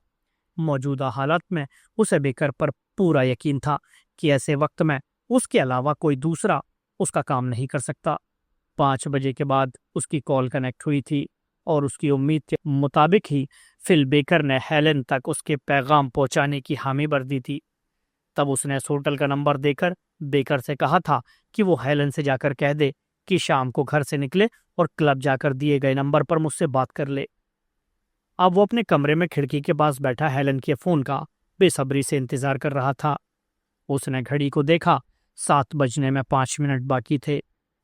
मौजूदा हालात में उसे बेकर पर पूरा यकीन था कि ऐसे वक्त में उसके अलावा कोई दूसरा उसका काम नहीं कर सकता। 5 बजे के बाद उसकी कॉल कनेक्ट हुई थी और उसकी उम्मीद के मुताबिक ही फिल बेकर ने हेलन तक उसके पैगाम पहुंचाने की हामी भर दी थी। तब उसने इस होटल का नंबर देकर बेकर से कहा था कि वो हेलन से जाकर कह दे कि शाम को घर से निकले और क्लब जाकर दिए गए नंबर पर मुझसे बात कर ले। अब वो अपने कमरे में खिड़की के पास बैठा हेलन के फोन का बेसब्री से इंतजार कर रहा था। उसने घड़ी को देखा, 7 बजने में 5 मिनट बाकी थे।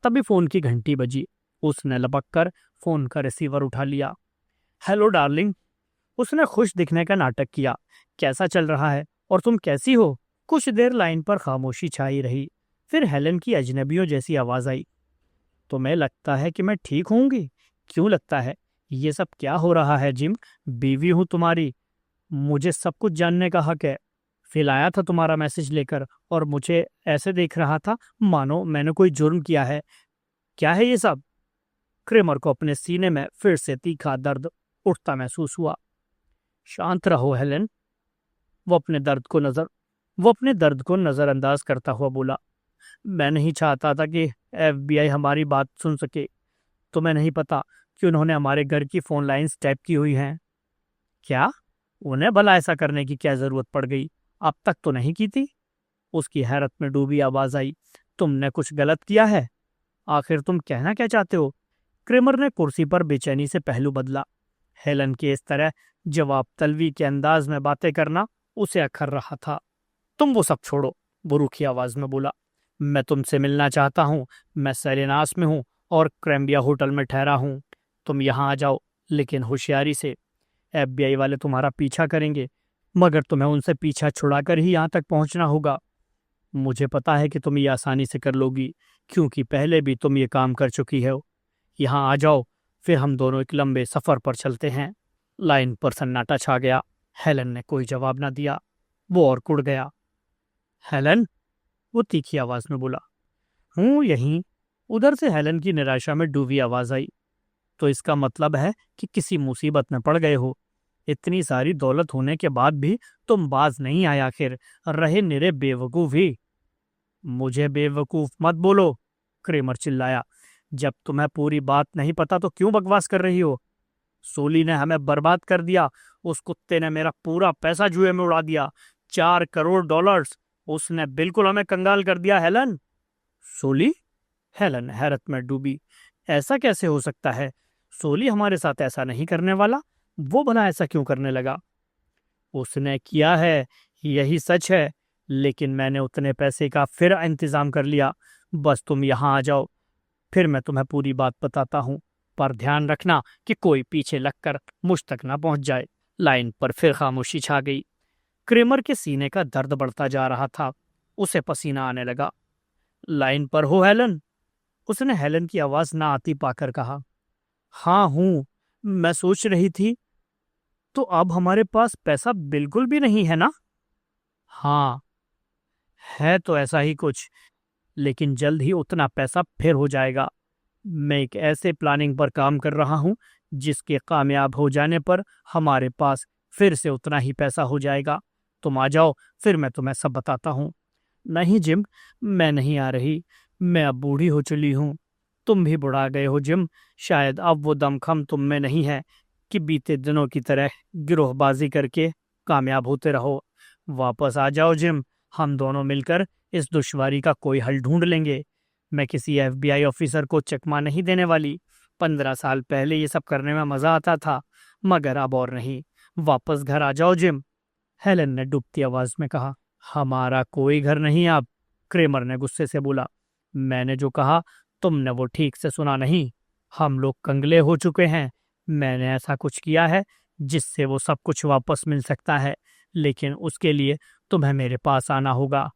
तभी फोन की घंटी बजी। उसने लपक कर फोन का रिसीवर उठा लिया। हेलो डार्लिंग, उसने खुश दिखने का नाटक किया। कैसा चल रहा है और तुम कैसी हो? कुछ देर लाइन पर खामोशी छाई रही। फिर हेलन की अजनबियों जैसी आवाज आई। तुम्हें लगता है कि मैं ठीक होंगी? क्यों लगता है? ये सब क्या हो रहा है जिम? बीवी हूं तुम्हारी, मुझे सब कुछ जानने का हक है। फिर आया था तुम्हारा मैसेज लेकर और मुझे ऐसे देख रहा था मानो मैंने कोई जुर्म किया है। क्या है ये सब? क्रेमर को अपने सीने में फिर से तीखा दर्द उठता महसूस हुआ। शांत रहो हेलेन। वो अपने दर्द को नजर वो अपने दर्द को नजरअंदाज करता हुआ बोला। मैं नहीं चाहता था कि FBI हमारी बात सुन सके। तुम्हें नहीं पता कि उन्होंने हमारे घर की फोन लाइंस टैप की हुई हैं। क्या? उन्हें भला ऐसा करने की क्या जरूरत पड़ गई? अब तक तो नहीं की थी। उसकी हैरत में डूबी आवाज आई। तुमने कुछ गलत किया है? आखिर तुम कहना क्या चाहते हो? क्रेमर ने कुर्सी पर बेचैनी से पहलू बदला। हेलन के इस तरह जवाब तलवी के अंदाज में बातें करना उसे अखर रहा था। तुम वो सब छोड़ो, वो रूखी आवाज में बोला। मैं तुमसे मिलना चाहता हूँ। मैं सेरेनास में हूँ और क्रैम्बिया होटल में ठहरा हूँ। तुम यहाँ आ जाओ, लेकिन होशियारी से। FBI वाले तुम्हारा पीछा करेंगे, मगर तुम्हें उनसे पीछा छुड़ाकर ही यहाँ तक पहुंचना होगा। मुझे पता है कि तुम ये आसानी से कर लोगी, क्योंकि पहले भी तुम ये काम कर चुकी हो। यहाँ आ जाओ, फिर हम दोनों एक लंबे सफर पर चलते हैं। लाइन पर सन्नाटा छा गया। हेलन ने कोई जवाब ना दिया। वो और कुड़ गया। हेलन, वो तीखी आवाज में बोला। हूँ यहीं। उधर से हेलन की निराशा में डूबी आवाज आई। तो इसका मतलब है कि किसी मुसीबत में पड़ गए हो। इतनी सारी दौलत होने के बाद भी तुम बाज नहीं आए आखिर। रहे निरे बेवकूफ ही। मुझे बेवकूफ मत बोलो, क्रेमर चिल्लाया। जब तुम्हें पूरी बात नहीं पता तो क्यों बकवास कर रही हो? सोली ने हमें बर्बाद कर दिया। उस कुत्ते ने मेरा पूरा पैसा जुए में उड़ा दिया। $4 करोड़। उसने बिल्कुल हमें कंगाल कर दिया हेलन। सोली? हेलन हैरत में डूबी। ऐसा कैसे हो सकता है? सोली हमारे साथ ऐसा नहीं करने वाला। वो भला ऐसा क्यों करने लगा? उसने किया है, यही सच है। लेकिन मैंने उतने पैसे का फिर इंतजाम कर लिया। बस तुम यहाँ आ जाओ, फिर मैं तुम्हें पूरी बात बताता हूँ। पर ध्यान रखना कि कोई पीछे लगकर मुझ तक ना पहुंच जाए। लाइन पर फिर खामोशी छा गई। क्रेमर के सीने का दर्द बढ़ता जा रहा था। उसे पसीना आने लगा। लाइन पर हो हेलन? उसने हेलन की आवाज ना आती पाकर कहा। हाँ हूं। मैं सोच रही थी, तो अब हमारे पास पैसा बिल्कुल भी नहीं है ना? हाँ, है तो ऐसा ही कुछ, लेकिन जल्द ही उतना पैसा फिर हो जाएगा। मैं एक ऐसे प्लानिंग पर काम कर रहा हूं जिसके कामयाब हो जाने पर हमारे पास फिर से उतना ही पैसा हो जाएगा। तुम आ जाओ, फिर मैं तुम्हें सब बताता हूँ। नहीं जिम, मैं नहीं आ रही। मैं अब बूढ़ी हो चली हूँ। तुम भी बुढ़ा गए हो जिम। शायद अब वो दमखम तुम में नहीं है कि बीते दिनों की तरह गिरोहबाजी करके कामयाब होते रहो। वापस आ जाओ जिम। हम दोनों मिलकर इस दुश्वारी का कोई हल ढूंढ लेंगे। मैं किसी FBI ऑफिसर को चकमा नहीं देने वाली। 15 साल पहले ये सब करने में मजा आता था, मगर अब और नहीं। वापस घर आ जाओ जिम। हेलन ने डूबती आवाज में कहा। हमारा कोई घर नहीं अब, क्रेमर ने गुस्से से बोला। मैंने जो कहा तुमने वो ठीक से सुना नहीं। हम लोग कंगले हो चुके हैं। मैंने ऐसा कुछ किया है जिससे वो सब कुछ वापस मिल सकता है, लेकिन उसके लिए तुम्हें मेरे पास आना होगा।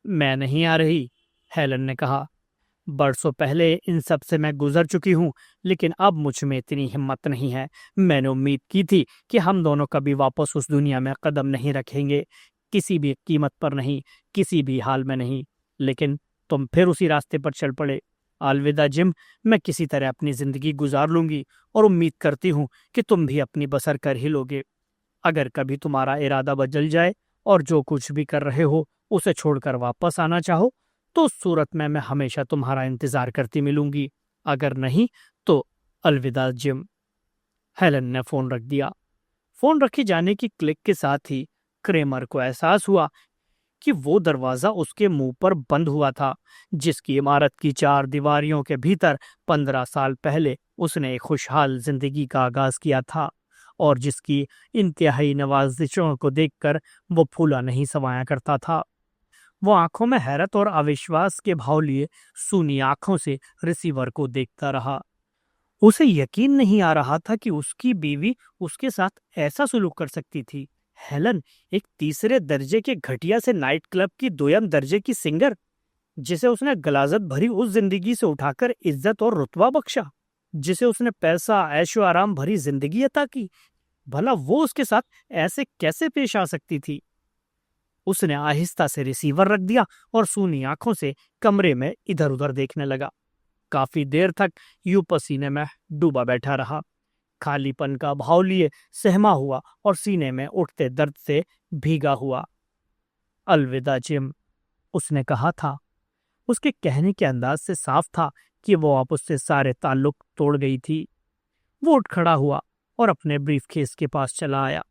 मैं नहीं आ रही, हेलन ने कहा। बरसों पहले इन सब से मैं गुजर चुकी हूँ, लेकिन अब मुझ में इतनी हिम्मत नहीं है। मैंने उम्मीद की थी कि हम दोनों कभी वापस उस दुनिया में कदम नहीं रखेंगे, किसी भी कीमत पर नहीं, किसी भी हाल में नहीं। लेकिन तुम फिर उसी रास्ते पर चल पड़े। अलविदा जिम। मैं किसी तरह अपनी जिंदगी गुजार लूंगी और उम्मीद करती हूँ कि तुम भी अपनी बसर कर ही लोगे। अगर कभी तुम्हारा इरादा बदल जाए और जो कुछ भी कर रहे हो उसे छोड़कर वापस आना चाहो, तो उस सूरत में मैं हमेशा तुम्हारा इंतजार करती मिलूंगी। अगर नहीं तो अलविदा जिम। हेलन ने फोन रख दिया। फोन रखे जाने की क्लिक के साथ ही क्रेमर को एहसास हुआ कि वो दरवाजा उसके मुंह पर बंद हुआ था, जिसकी इमारत की 4 दीवारियों के भीतर 15 साल पहले उसने एक खुशहाल जिंदगी का आगाज किया था, और जिसकी इंतहाई नवाजिशों को देखकर वो फूला नहीं समाया करता था। वो आंखों में हैरत और अविश्वास के भाव लिए सूनी आंखों से रिसीवर को देखता रहा। उसे यकीन नहीं आ रहा था कि उसकी बीवी उसके साथ ऐसा सुलूक कर सकती थी। हेलन, एक तीसरे दर्जे के घटिया से नाइट क्लब की दोयम दर्जे की सिंगर, जिसे उसने गलाजत भरी उस जिंदगी से उठाकर इज्जत और रुतबा बख्शा, जिसे उसने पैसा ऐशो आराम भरी जिंदगी अता की। भला वो उसके साथ ऐसे कैसे पेश आ सकती थी? उसने आहिस्ता से रिसीवर रख दिया और सूनी आंखों से कमरे में इधर उधर देखने लगा। काफी देर तक यूं पसीने में डूबा बैठा रहा, खालीपन का भाव लिए सहमा हुआ और सीने में उठते दर्द से भीगा हुआ। अलविदा जिम, उसने कहा था। उसके कहने के अंदाज से साफ था कि वो अब उससे सारे ताल्लुक तोड़ गई थी। वो उठ खड़ा हुआ और अपने ब्रीफकेस के पास चला आया।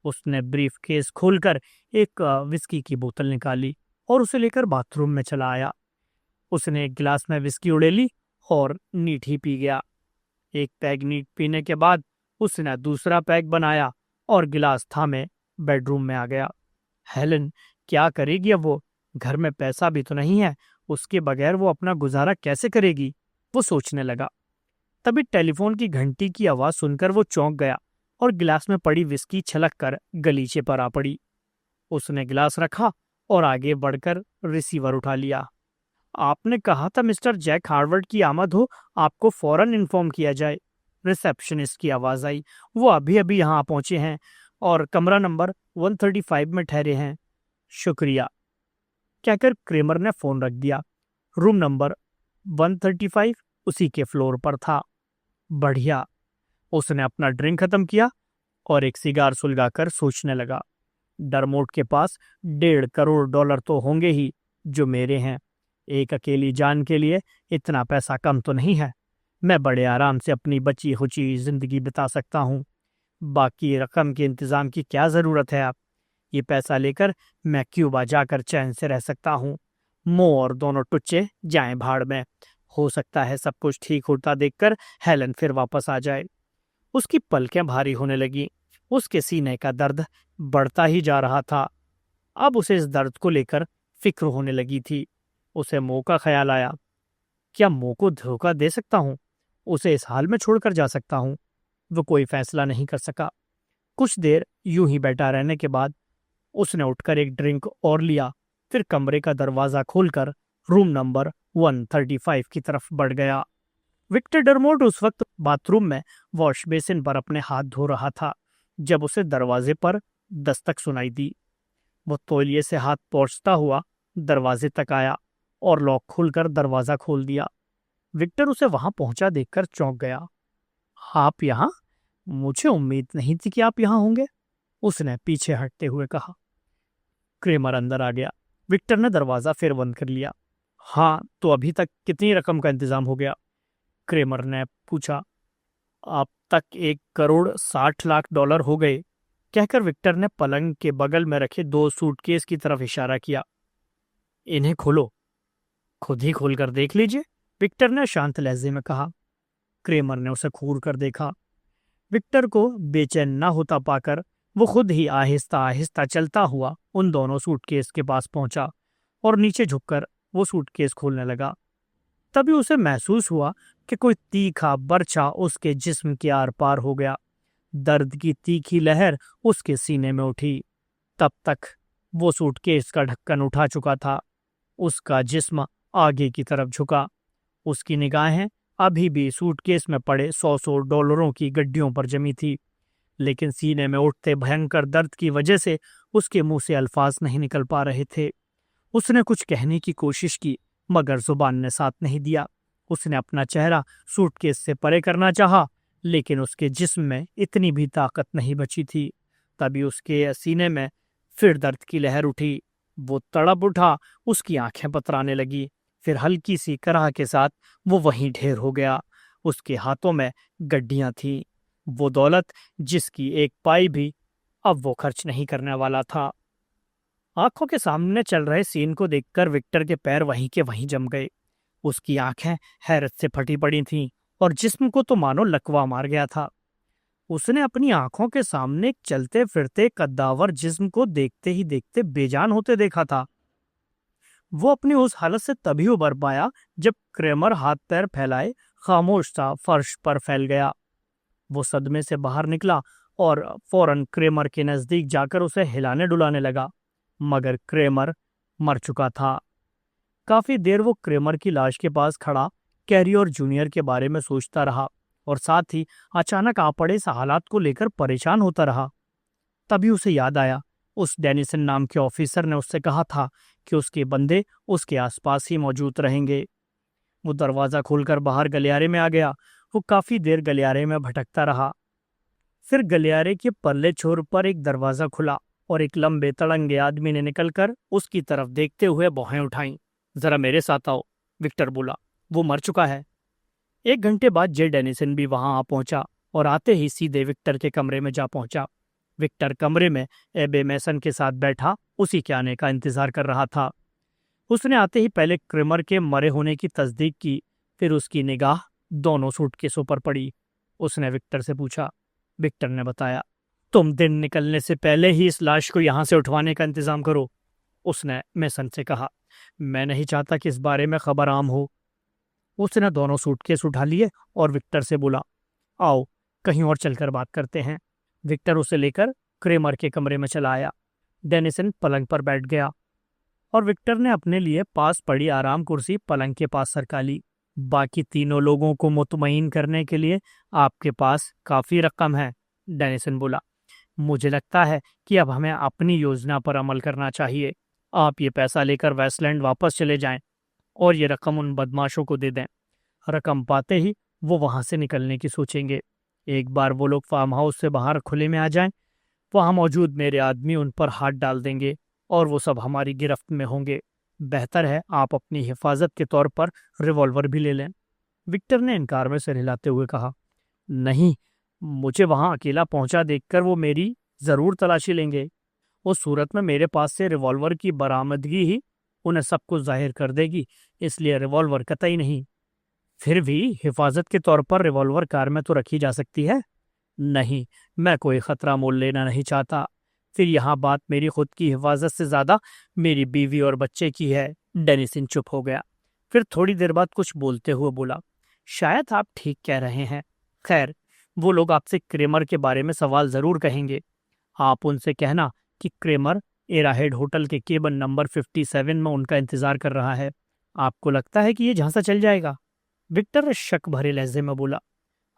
उसने ब्रीफकेस खोलकर एक विस्की की बोतल निकाली और उसे लेकर बाथरूम में चला आया। उसने एक गिलास में विस्की उड़ेली और नीट ही पी गया। एक पैग नीट पीने के बाद उसने दूसरा पैग बनाया और गिलास थामे बेडरूम में आ गया। हेलन क्या करेगी अब वो? घर में पैसा भी तो नहीं है, उसके बगैर वो अपना गुजारा कैसे करेगी? वो सोचने लगा। तभी टेलीफोन की घंटी की आवाज सुनकर वो चौंक गया और गिलास में पड़ी विस्की छलक कर गलीचे पर आ पड़ी। उसने गिलास रखा और आगे बढ़कर रिसीवर उठा लिया। आपने कहा था मिस्टर जैक हार्वर्ड की आमद हो, आपको फौरन इन्फॉर्म किया जाए। रिसेप्शनिस्ट की आवाज आई। वो अभी अभी यहाँ पहुंचे हैं और कमरा नंबर 135 में ठहरे हैं। शुक्रिया, कहकर क्रेमर ने फोन रख दिया। रूम नंबर 135 उसी के फ्लोर पर था। बढ़िया, उसने अपना ड्रिंक खत्म किया और एक सिगार सुलगाकर सोचने लगा। डरमोट के पास $1.5 करोड़ तो होंगे ही जो मेरे हैं। एक अकेली जान के लिए इतना पैसा कम तो नहीं है। मैं बड़े आराम से अपनी बची खुची जिंदगी बिता सकता हूँ। बाकी रकम के इंतजाम की क्या जरूरत है? आप ये पैसा लेकर मैं क्यूबा जाकर चैन से रह सकता हूँ। मो और दोनों टुच्चे जाएं भाड़ में। हो सकता है सब कुछ ठीक होता देखकर हेलन फिर वापस आ जाए। उसकी पलकें भारी होने लगी। उसके सीने का दर्द बढ़ता ही जा रहा था। अब उसे इस दर्द को लेकर फिक्र होने लगी थी। उसे मो का ख्याल आया। क्या मो को धोखा दे सकता हूँ? उसे इस हाल में छोड़कर जा सकता हूँ? वो कोई फैसला नहीं कर सका। कुछ देर यूं ही बैठा रहने के बाद उसने उठकर एक ड्रिंक और लिया, फिर कमरे का दरवाजा खोलकर रूम नंबर 135 की तरफ बढ़ गया। विक्टर डरमोट उस वक्त बाथरूम में वॉश बेसिन पर अपने हाथ धो रहा था जब उसे दरवाजे पर दस्तक सुनाई दी। वो तौलिए से हाथ पोंछता हुआ दरवाजे तक आया और लॉक खोलकर दरवाजा खोल दिया। विक्टर उसे वहां पहुंचा देखकर चौंक गया। आप यहाँ? मुझे उम्मीद नहीं थी कि आप यहाँ होंगे, उसने पीछे हटते हुए कहा। क्रेमर अंदर आ गया। विक्टर ने दरवाजा फिर बंद कर लिया। हाँ, तो अभी तक कितनी रकम का इंतजाम हो गया? क्रेमर ने पूछा। अब तक $1.60 करोड़ हो गए, कहकर विक्टर ने पलंग के बगल में रखे 2 सूटकेस की तरफ इशारा किया। इन्हें खोलो। खुद ही खोलकर देख लीजिए, विक्टर ने शांत लहजे में कहा। क्रेमर ने उसे घूर कर देखा। विक्टर को बेचैन न होता पाकर वो खुद ही आहिस्ता आहिस्ता चलता हुआ उन दोनों सूटकेस के पास पहुंचा और नीचे झुककर वो सूटकेस खोलने लगा। तभी उसे महसूस हुआ कि कोई तीखा बर्छा उसके जिस्म के आर पार हो गया। दर्द की तीखी लहर उसके सीने में उठी। तब तक वो सूटकेस का ढक्कन उठा चुका था। उसका जिस्म आगे की तरफ झुका। उसकी निगाहें अभी भी सूटकेस में पड़े 100 डॉलरों की गड्डियों पर जमी थी, लेकिन सीने में उठते भयंकर दर्द की वजह से उसके मुंह से अल्फाज नहीं निकल पा रहे थे। उसने कुछ कहने की कोशिश की, मगर जुबान ने साथ नहीं दिया। उसने अपना चेहरा सूटकेस से परे करना चाहा, लेकिन उसके जिस्म में इतनी भी ताकत नहीं बची थी। तभी उसके सीने में फिर दर्द की लहर उठी। वो तड़प उठा, उसकी आंखें पतराने लगी। फिर हल्की सी कराह के साथ वो वहीं ढेर हो गया। उसके हाथों में गड्डियां थीं, वो दौलत जिसकी एक पाई भी अब वो खर्च नहीं करने वाला था। आंखों के सामने चल रहे सीन को देखकर विक्टर के पैर वहीं के वहीं जम गए। उसकी आंखें हैरत से फटी पड़ी थीं और जिस्म को तो मानो लकवा मार गया था। उसने अपनी आंखों के सामने एक चलते फिरते कद्दावर जिस्म को देखते ही देखते बेजान होते देखा था। वो अपनी उस हालत से तभी उबर पाया जब क्रेमर हाथ पैर फैलाए खामोश सा फर्श पर फैल गया। वो सदमे से बाहर निकला और फौरन क्रेमर के नजदीक जाकर उसे हिलाने डुलाने लगा, मगर क्रेमर मर चुका था। काफी देर वो क्रेमर की लाश के पास खड़ा कैरी और जूनियर के बारे में सोचता रहा और साथ ही अचानक आ पड़े इस हालात को लेकर परेशान होता रहा। तभी उसे याद आया उस डेनिसन नाम के ऑफिसर ने उससे कहा था कि उसके बंदे उसके आसपास ही मौजूद रहेंगे। वो दरवाजा खोलकर बाहर गलियारे में आ गया। वो काफी देर गलियारे में भटकता रहा। फिर गलियारे के परले छोर पर एक दरवाजा खुला और एक लंबे तड़ंगे आदमी ने निकलकर उसकी तरफ देखते हुए भौहें उठाईं। जरा मेरे साथ आओ, विक्टर बोला। वो मर चुका है। 1 घंटे बाद जे डेनिसन भी वहां आ पहुंचा और आते ही सीधे विक्टर के कमरे में जा पहुंचा। विक्टर कमरे में एबे मैसन के साथ बैठा उसी के आने का इंतजार कर रहा था। उसने आते ही पहले क्रेमर के मरे होने की तस्दीक की, फिर उसकी निगाह दोनों सूटकेसों पर पड़ी। उसने विक्टर से पूछा। विक्टर ने बताया। तुम दिन निकलने से पहले ही इस लाश को यहां से उठवाने का इंतजाम करो, उसने मैसन से कहा। मैं नहीं चाहता कि इस बारे में खबर आम हो। उसने दोनों सूटकेस उठा लिए और विक्टर से बोला, आओ कहीं और चलकर बात करते हैं। विक्टर उसे लेकर क्रेमर के कमरे में चला आया। डेनिसन पलंग पर बैठ गया और विक्टर ने अपने लिए पास पड़ी आराम कुर्सी पलंग के पास सरका ली। बाकी तीनों लोगों को मुतमईन करने के लिए आपके पास काफी रकम है, डेनिसन बोला। मुझे लगता है कि अब हमें अपनी योजना पर अमल करना चाहिए। आप ये पैसा लेकर वेस्टलैंड वापस चले जाएं और ये रकम उन बदमाशों को दे दें। रकम पाते ही वो वहां से निकलने की सोचेंगे। एक बार वो लोग फार्म हाउस से बाहर खुले में आ जाएं, वहां मौजूद मेरे आदमी उन पर हाथ डाल देंगे और वो सब हमारी गिरफ्त में होंगे। बेहतर है आप अपनी हिफाजत के तौर पर रिवॉल्वर भी ले लें। विक्टर ने इनकार में सिर हिलाते हुए कहा, नहीं, मुझे वहां अकेला पहुंचा देखकर वो मेरी जरूर तलाशी लेंगे। उस सूरत में मेरे पास से रिवॉल्वर की बरामदगी ही उन्हें सब कुछ जाहिर कर देगी, इसलिए रिवॉल्वर कतई नहीं। फिर भी हिफाजत के तौर पर रिवॉल्वर कार में तो रखी जा सकती है। नहीं, मैं कोई खतरा मोल लेना नहीं चाहता। फिर यहाँ बात मेरी खुद की हिफाजत से ज्यादा मेरी बीवी और बच्चे की है। डेनिसन चुप हो गया। फिर थोड़ी देर बाद कुछ बोलते हुए बोला, शायद आप ठीक कह रहे हैं। खैर, वो लोग आपसे क्रेमर के बारे में सवाल जरूर कहेंगे। आप उनसे कहना कि क्रेमर एराहेड होटल के केबिन नंबर 57 में उनका इंतजार कर रहा है। आपको लगता है कि ये झांसा चल जाएगा? विक्टर ने शक भरे लहजे में बोला।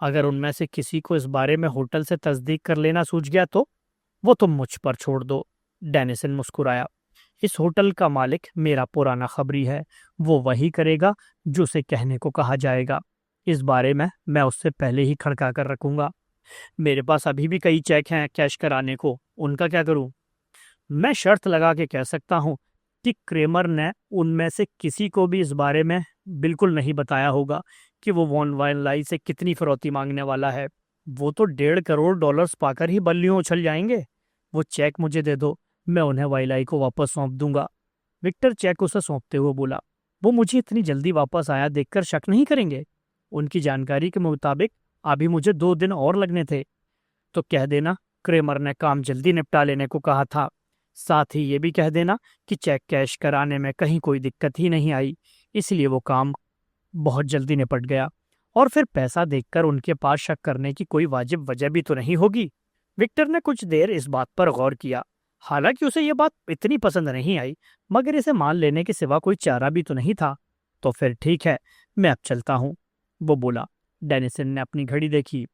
अगर उनमें से किसी को इस बारे में होटल से तस्दीक कर लेना सूझ गया तो वो तुम मुझ पर छोड़ दो, डेनिसन मुस्कुराया। इस होटल का मालिक मेरा पुराना खबरी है। वो वही करेगा जो उसे कहने को कहा जाएगा। इस बारे में मैं उससे पहले ही खड़का कर रखूंगा। मेरे पास अभी भी कई चेक हैं कैश कराने को, उनका क्या करूं? मैं शर्त लगा के कह सकता हूं कि क्रेमर ने उनमें से किसी को भी इस बारे में बिल्कुल नहीं बताया होगा कि वो वॉन वाइन लाई से कितनी फिरौती मांगने वाला है। वो तो $1.5 करोड़ पाकर ही बल्लियों उछल जाएंगे। वो चेक मुझे दे दो, मैं उन्हें वाइलाई को वापस सौंप दूंगा। विक्टर चेक उसे सौंपते हुए बोला। वो मुझे इतनी जल्दी वापस आया देखकर शक नहीं करेंगे? उनकी जानकारी के मुताबिक अभी मुझे 2 दिन और लगने थे। तो कह देना क्रेमर ने काम जल्दी निपटा लेने को कहा था। साथ ही ये भी कह देना कि चेक कैश कराने में कहीं कोई दिक्कत ही नहीं आई, इसलिए वो काम बहुत जल्दी निपट गया। और फिर पैसा देखकर उनके पास शक करने की कोई वाजिब वजह भी तो नहीं होगी। विक्टर ने कुछ देर इस बात पर गौर किया। हालांकि उसे ये बात इतनी पसंद नहीं आई, मगर इसे मान लेने के सिवा कोई चारा भी तो नहीं था। तो फिर ठीक है, मैं अब चलता हूँ, वो बोला। डेनिसन ने अपनी घड़ी देखी।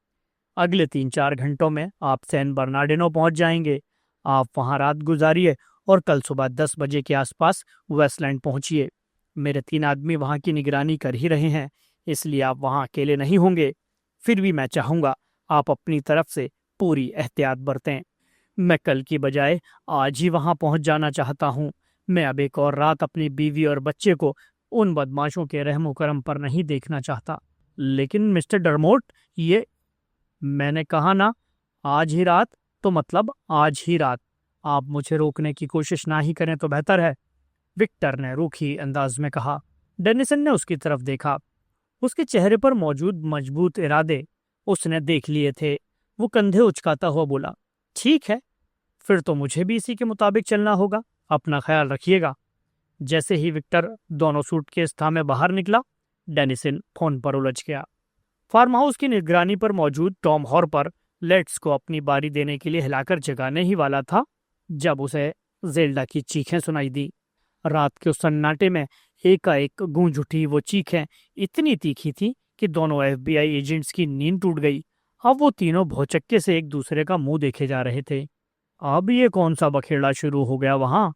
अगले 3-4 घंटों में आप सैन बर्नार्डिनो पहुंच जाएंगे। आप वहां रात गुजारिए और कल सुबह 10 बजे के आसपास वेस्टलैंड पहुंचिए। मेरे 3 आदमी वहां की निगरानी कर ही रहे हैं, इसलिए आप वहां अकेले नहीं होंगे। फिर भी मैं चाहूंगा आप अपनी तरफ से पूरी एहतियात बरतें। मैं कल की बजाय आज ही वहां पहुंच जाना चाहता हूं। मैं अब एक और रात अपनी बीवी और बच्चे को उन बदमाशों के रहमो करम पर नहीं देखना चाहता। लेकिन मिस्टर डरमोट, ये मैंने कहा ना, आज ही रात तो मतलब आज ही रात। आप मुझे रोकने की कोशिश ना ही करें तो बेहतर है, विक्टर ने रूखी अंदाज में कहा। डेनिसन ने उसकी तरफ देखा। उसके चेहरे पर मौजूद मजबूत इरादे उसने देख लिए थे। वो कंधे उचकाता हुआ बोला, ठीक है, फिर तो मुझे भी इसी के मुताबिक चलना होगा। अपना ख्याल रखिएगा। जैसे ही विक्टर दोनों सूटकेस थामे बाहर निकला, डेनिसन फोन पर उलझ गया। फार्म हाउस की निगरानी पर मौजूद टॉम हॉर्पर लेट्स को अपनी बारी देने के लिए हिलाकर जगाने ही वाला था जब उसे जेल्डा की चीखें सुनाई दी। रात के उस सन्नाटे में एकाएक गूंज उठी वो चीखें इतनी तीखी थी कि दोनों FBI एजेंट्स की नींद टूट गई। अब वो तीनों भौचक्के से एक दूसरे का मुंह देखे जा रहे थे। अब ये कौन सा बखेड़ा शुरू हो गया वहां?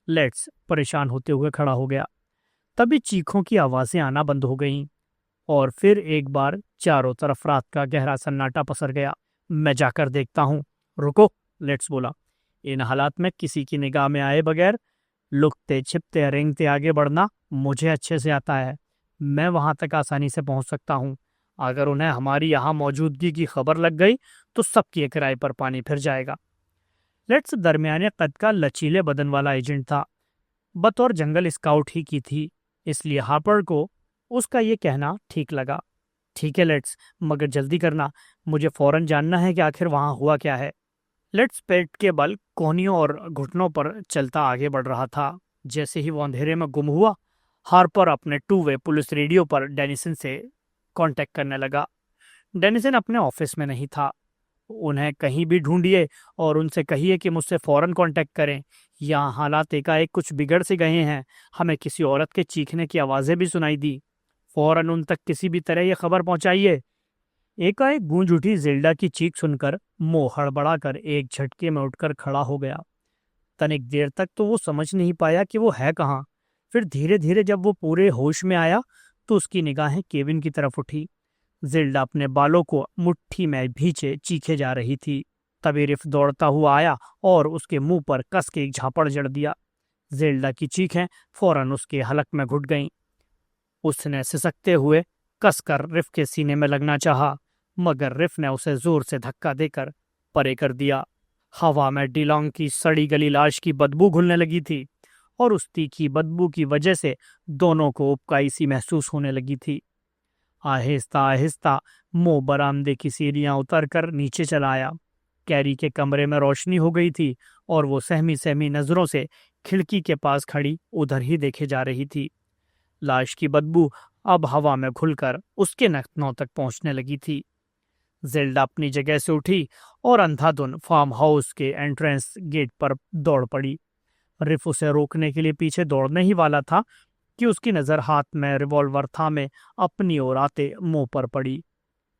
लेट्स परेशान होते हुए खड़ा हो गया। तभी चीखों की आवाजें आना बंद हो गईं और फिर एक बार चारों तरफ रात का गहरा सन्नाटा पसर गया। मैं जाकर देखता हूँ। रुको, लेट्स बोला। इन हालात में किसी की निगाह में आए बगैर लुकते छिपते रेंगते आगे बढ़ना मुझे अच्छे से आता है। मैं वहां तक आसानी से पहुंच सकता हूँ। अगर उन्हें हमारी यहाँ मौजूदगी की खबर लग गई तो सबकी किराए पर पानी फिर जाएगा। लेट्स दरमियाने कद का लचीले बदन वाला एजेंट था। बतौर जंगल स्काउट ही की थी, इसलिए हार्पर को उसका ये कहना ठीक लगा। ठीक है लेट्स, मगर जल्दी करना। मुझे फौरन जानना है कि आखिर वहां हुआ क्या है। लेट्स पेट के बल कोहनियों और घुटनों पर चलता आगे बढ़ रहा था। जैसे ही वो अंधेरे में गुम हुआ, हार्पर अपने टू वे पुलिस रेडियो पर डेनिसन से कांटेक्ट करने लगा। डेनिसन अपने ऑफिस में नहीं था। उन्हें कहीं भी ढूंढिए और उनसे कहिए कि मुझसे फौरन कांटेक्ट करें। यहाँ हालात एकाएक कुछ बिगड़ से गए हैं। हमें किसी औरत के चीखने की आवाजें भी सुनाई दी। फौरन उन तक किसी भी तरह ये खबर पहुंचाइए। एकाएक गूंज उठी जिल्डा की चीख सुनकर मुंह हड़बड़ाकर एक झटके में उठकर खड़ा हो गया। तनिक देर तक तो वो समझ नहीं पाया कि वो है कहाँ। फिर धीरे धीरे जब वो पूरे होश में आया तो उसकी निगाहें केविन की तरफ उठी। जिल्डा अपने बालों को मुट्ठी में भींचे चीखे जा रही थी। तभी रिफ दौड़ता हुआ आया और उसके मुंह पर कस के एक झापड़ जड़ दिया। जिल्डा की चीखें फौरन उसके हलक में घुट गईं। उसने सिसकते हुए कसकर रिफ के सीने में लगना चाहा, मगर रिफ ने उसे जोर से धक्का देकर परे कर दिया। हवा में डिलोंग की सड़ी गली लाश की बदबू घुलने लगी थी और उस तीखी बदबू की वजह से दोनों को उबकाई सी महसूस होने लगी थी। आहिस्ता आहिस्ता मो बरामदे की सीढ़ियां उतरकर नीचे चला आया। कैरी के कमरे में रोशनी हो गई थी और वो सहमी सहमी नजरों से खिड़की के पास खड़ी उधर ही देखे जा रही थी। लाश की बदबू अब हवा में घुलकर उसके नखनों तक पहुंचने लगी थी। जिल्डा अपनी जगह से उठी और अंधाधुन फार्म हाउस के एंट्रेंस गेट पर दौड़ पड़ी। रिफ उसे रोकने के लिए पीछे दौड़ने ही वाला था कि उसकी नजर हाथ में रिवॉल्वर थामे अपनी ओर आते मुंह पर पड़ी।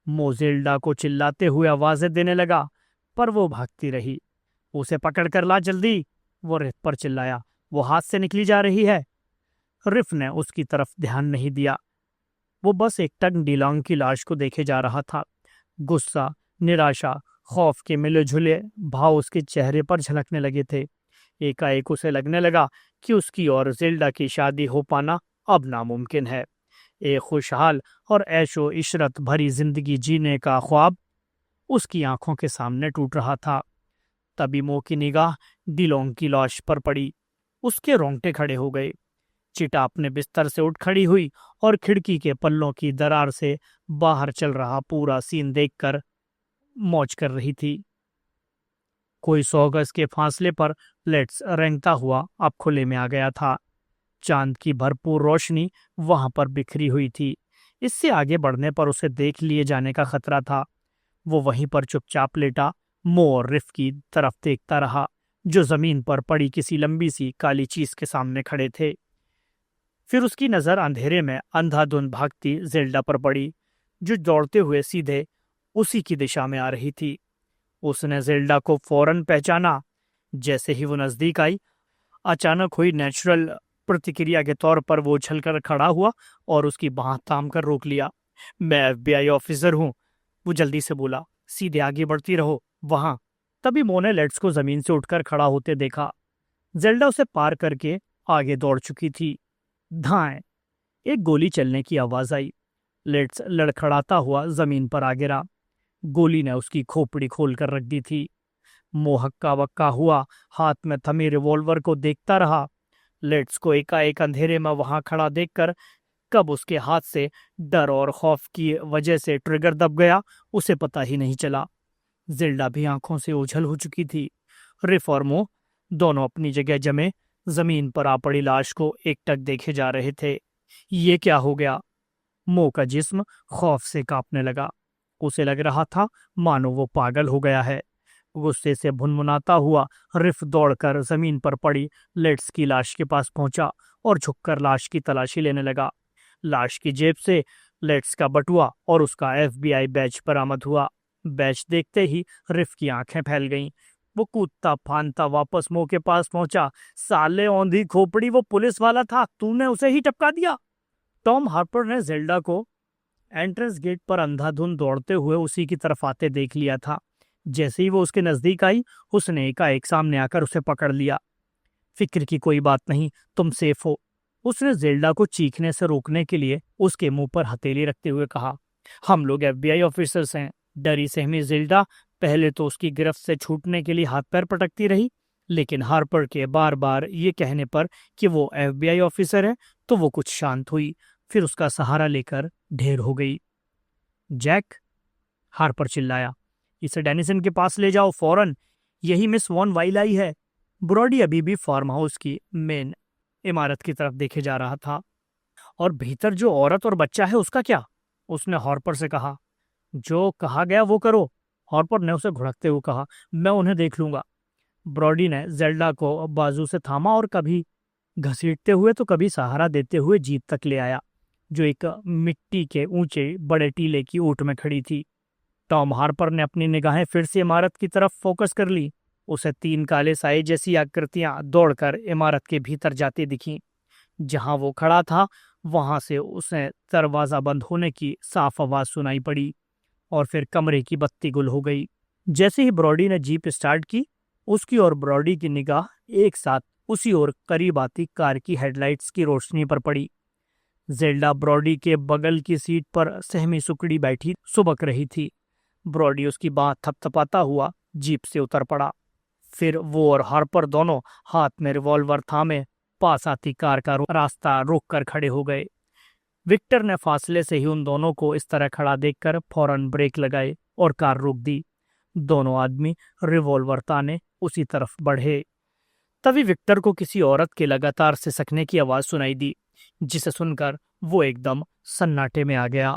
मोजिल्डा को चिल्लाते हुए आवाजें देने लगा, पर वो भागती रही। उसे पकड़ कर ला जल्दी, वो रिफ पर चिल्लाया। वो हाथ से निकली जा रही है। रिफ ने उसकी तरफ ध्यान नहीं दिया। वो बस एक टंग डिलोंग की लाश को देखे जा रहा था। गुस्सा, निराशा, खौफ के मिले झुले भाव उसके चेहरे पर झलकने लगे थे। एकाएक उसे लगने लगा कि उसकी और जिल्डा की शादी हो पाना अब नामुमकिन है। एक खुशहाल और ऐशो इशरत भरी जिंदगी जीने का ख्वाब उसकी आंखों के सामने टूट रहा था। तभी मो की निगाह डिलोंग की लाश पर पड़ी। उसके रोंगटे खड़े हो गए। चिटा अपने बिस्तर से उठ खड़ी हुई और खिड़की के पल्लों की दरार से बाहर चल रहा पूरा सीन देखकर मौज कर रही थी। कोई 100 गज के फासले पर लेट्स रेंगता हुआ अब खुले में आ गया था। चांद की भरपूर रोशनी वहां पर बिखरी हुई थी। इससे आगे बढ़ने पर उसे देख लिए जाने का खतरा था। वो वहीं पर चुपचाप लेटा मो और रिफ की तरफ देखता रहा, जो जमीन पर पड़ी किसी लंबी सी काली चीज के सामने खड़े थे। फिर उसकी नजर अंधेरे में अंधाधुंध भागती जिल्डा पर पड़ी, जो दौड़ते हुए सीधे उसी की दिशा में आ रही थी। उसने जिल्डा को फौरन पहचाना। जैसे ही वो नजदीक आई, अचानक हुई नेचुरल प्रतिक्रिया के तौर पर वो उछलकर खड़ा हुआ और उसकी बांह थाम कर रोक लिया। मैं एफबीआई ऑफिसर हूँ, वो जल्दी से बोला। सीधे आगे बढ़ती रहो, वहां। तभी मो ने लेट्स को जमीन से उठकर खड़ा होते देखा। जेल्डा उसे पार करके आगे दौड़ चुकी थी। धाएं, एक गोली चलने की आवाज आई। लेट्स लड़खड़ाता हुआ जमीन पर आ गिरा। गोली ने उसकी खोपड़ी खोल कर रख दी थी। मो हक्का बक्का हुआ हाथ में थमे रिवॉल्वर को देखता रहा। लेट्स को एकाएक अंधेरे में वहां खड़ा देखकर कब उसके हाथ से डर और खौफ की वजह से ट्रिगर दब गया, उसे पता ही नहीं चला। जिल्डा भी आंखों से ओझल हो चुकी थी। रिफ और मो दोनों अपनी जगह जमे जमीन पर आ पड़ी लाश को एकटक देखे जा रहे थे। ये क्या हो गया? मो का जिस्म खौफ से कांपने लगा। उसे लग रहा था मानो वो पागल हो गया है। गुस्से से भुनभुनाता हुआ रिफ दौड़कर जमीन पर पड़ी लेट्स की लाश के पास पहुंचा और झुककर लाश की तलाशी लेने लगा। लाश की जेब से लेट्स का बटुआ और उसका एफबीआई बैज बरामद हुआ। बैज देखते ही रिफ की आंखें फैल गईं। वो कूदता फांदता वापस मुंह के पास पहुंचा। साले औंधी खोपड़ी, वो पुलिस वाला था, तूने उसे ही टपका दिया। टॉम हार्पर ने जेल्डा को एंट्रेंस गेट पर अंधाधुंध दौड़ते हुए उसी की तरफ आते देख लिया था। जैसे ही वो उसके नजदीक आई, उसने एकाएक सामने आकर उसे पकड़ लिया। फिक्र की कोई बात नहीं, तुम सेफ हो, उसने जेल्डा को चीखने से रोकने के लिए उसके मुंह पर हथेली रखते हुए कहा। हम लोग FBI ऑफिसर्स हैं। डरी सहमी जेल्डा पहले तो उसकी गिरफ्त से छूटने के लिए हाथ पैर पटकती रही, लेकिन हार्पर के बार बार ये कहने पर कि वो FBI ऑफिसर है तो वो कुछ शांत हुई। फिर उसका सहारा लेकर ढेर हो गई। जैक, हार्पर चिल्लाया, इसे डेनिसन के पास ले जाओ फौरन। यही मिस वॉन वाइल आई है। ब्रॉडी अभी भी फार्म हाउस की मेन इमारत की तरफ देखे जा रहा था। और भीतर जो औरत और बच्चा है उसका क्या? उसने हार्पर से कहा। जो कहा गया वो करो, हार्पर ने उसे घुड़कते हुए कहा। मैं उन्हें देख लूंगा। ब्रॉडी ने जेल्डा को बाजू से थामा और कभी घसीटते हुए तो कभी सहारा देते हुए जीप तक ले आया, जो एक मिट्टी के ऊंचे बड़े टीले की ऊंट में खड़ी थी। टॉम हार्पर ने अपनी निगाहें फिर से इमारत की तरफ फोकस कर ली। उसे 3 काले साए जैसी आकृतियां दौड़कर इमारत के भीतर जाती दिखीं। जहां वो खड़ा था वहां से उसे दरवाजा बंद होने की साफ आवाज सुनाई पड़ी और फिर कमरे की बत्ती गुल हो गई। जैसे ही ब्रॉडी ने जीप स्टार्ट की, उसकी और ब्रॉडी की निगाह एक साथ उसी ओर करीब आती कार की हेडलाइट्स की रोशनी पर पड़ी। जेल्डा ब्रॉडी के बगल की सीट पर सहमी सुकड़ी बैठी सुबक रही थी। ब्रॉडी उसकी बाह थपथपाता हुआ जीप से उतर पड़ा। फिर वो और हार्पर दोनों हाथ में रिवॉल्वर थामे पास आती कार का रास्ता रोक कर खड़े हो गए। विक्टर ने फासले से ही उन दोनों को इस तरह खड़ा देखकर फौरन ब्रेक लगाए और कार रोक दी। दोनों आदमी रिवॉल्वर ताने उसी तरफ बढ़े। तभी विक्टर को किसी औरत के लगातार सिसकने की आवाज सुनाई दी, जिसे सुनकर वो एकदम सन्नाटे में आ गया।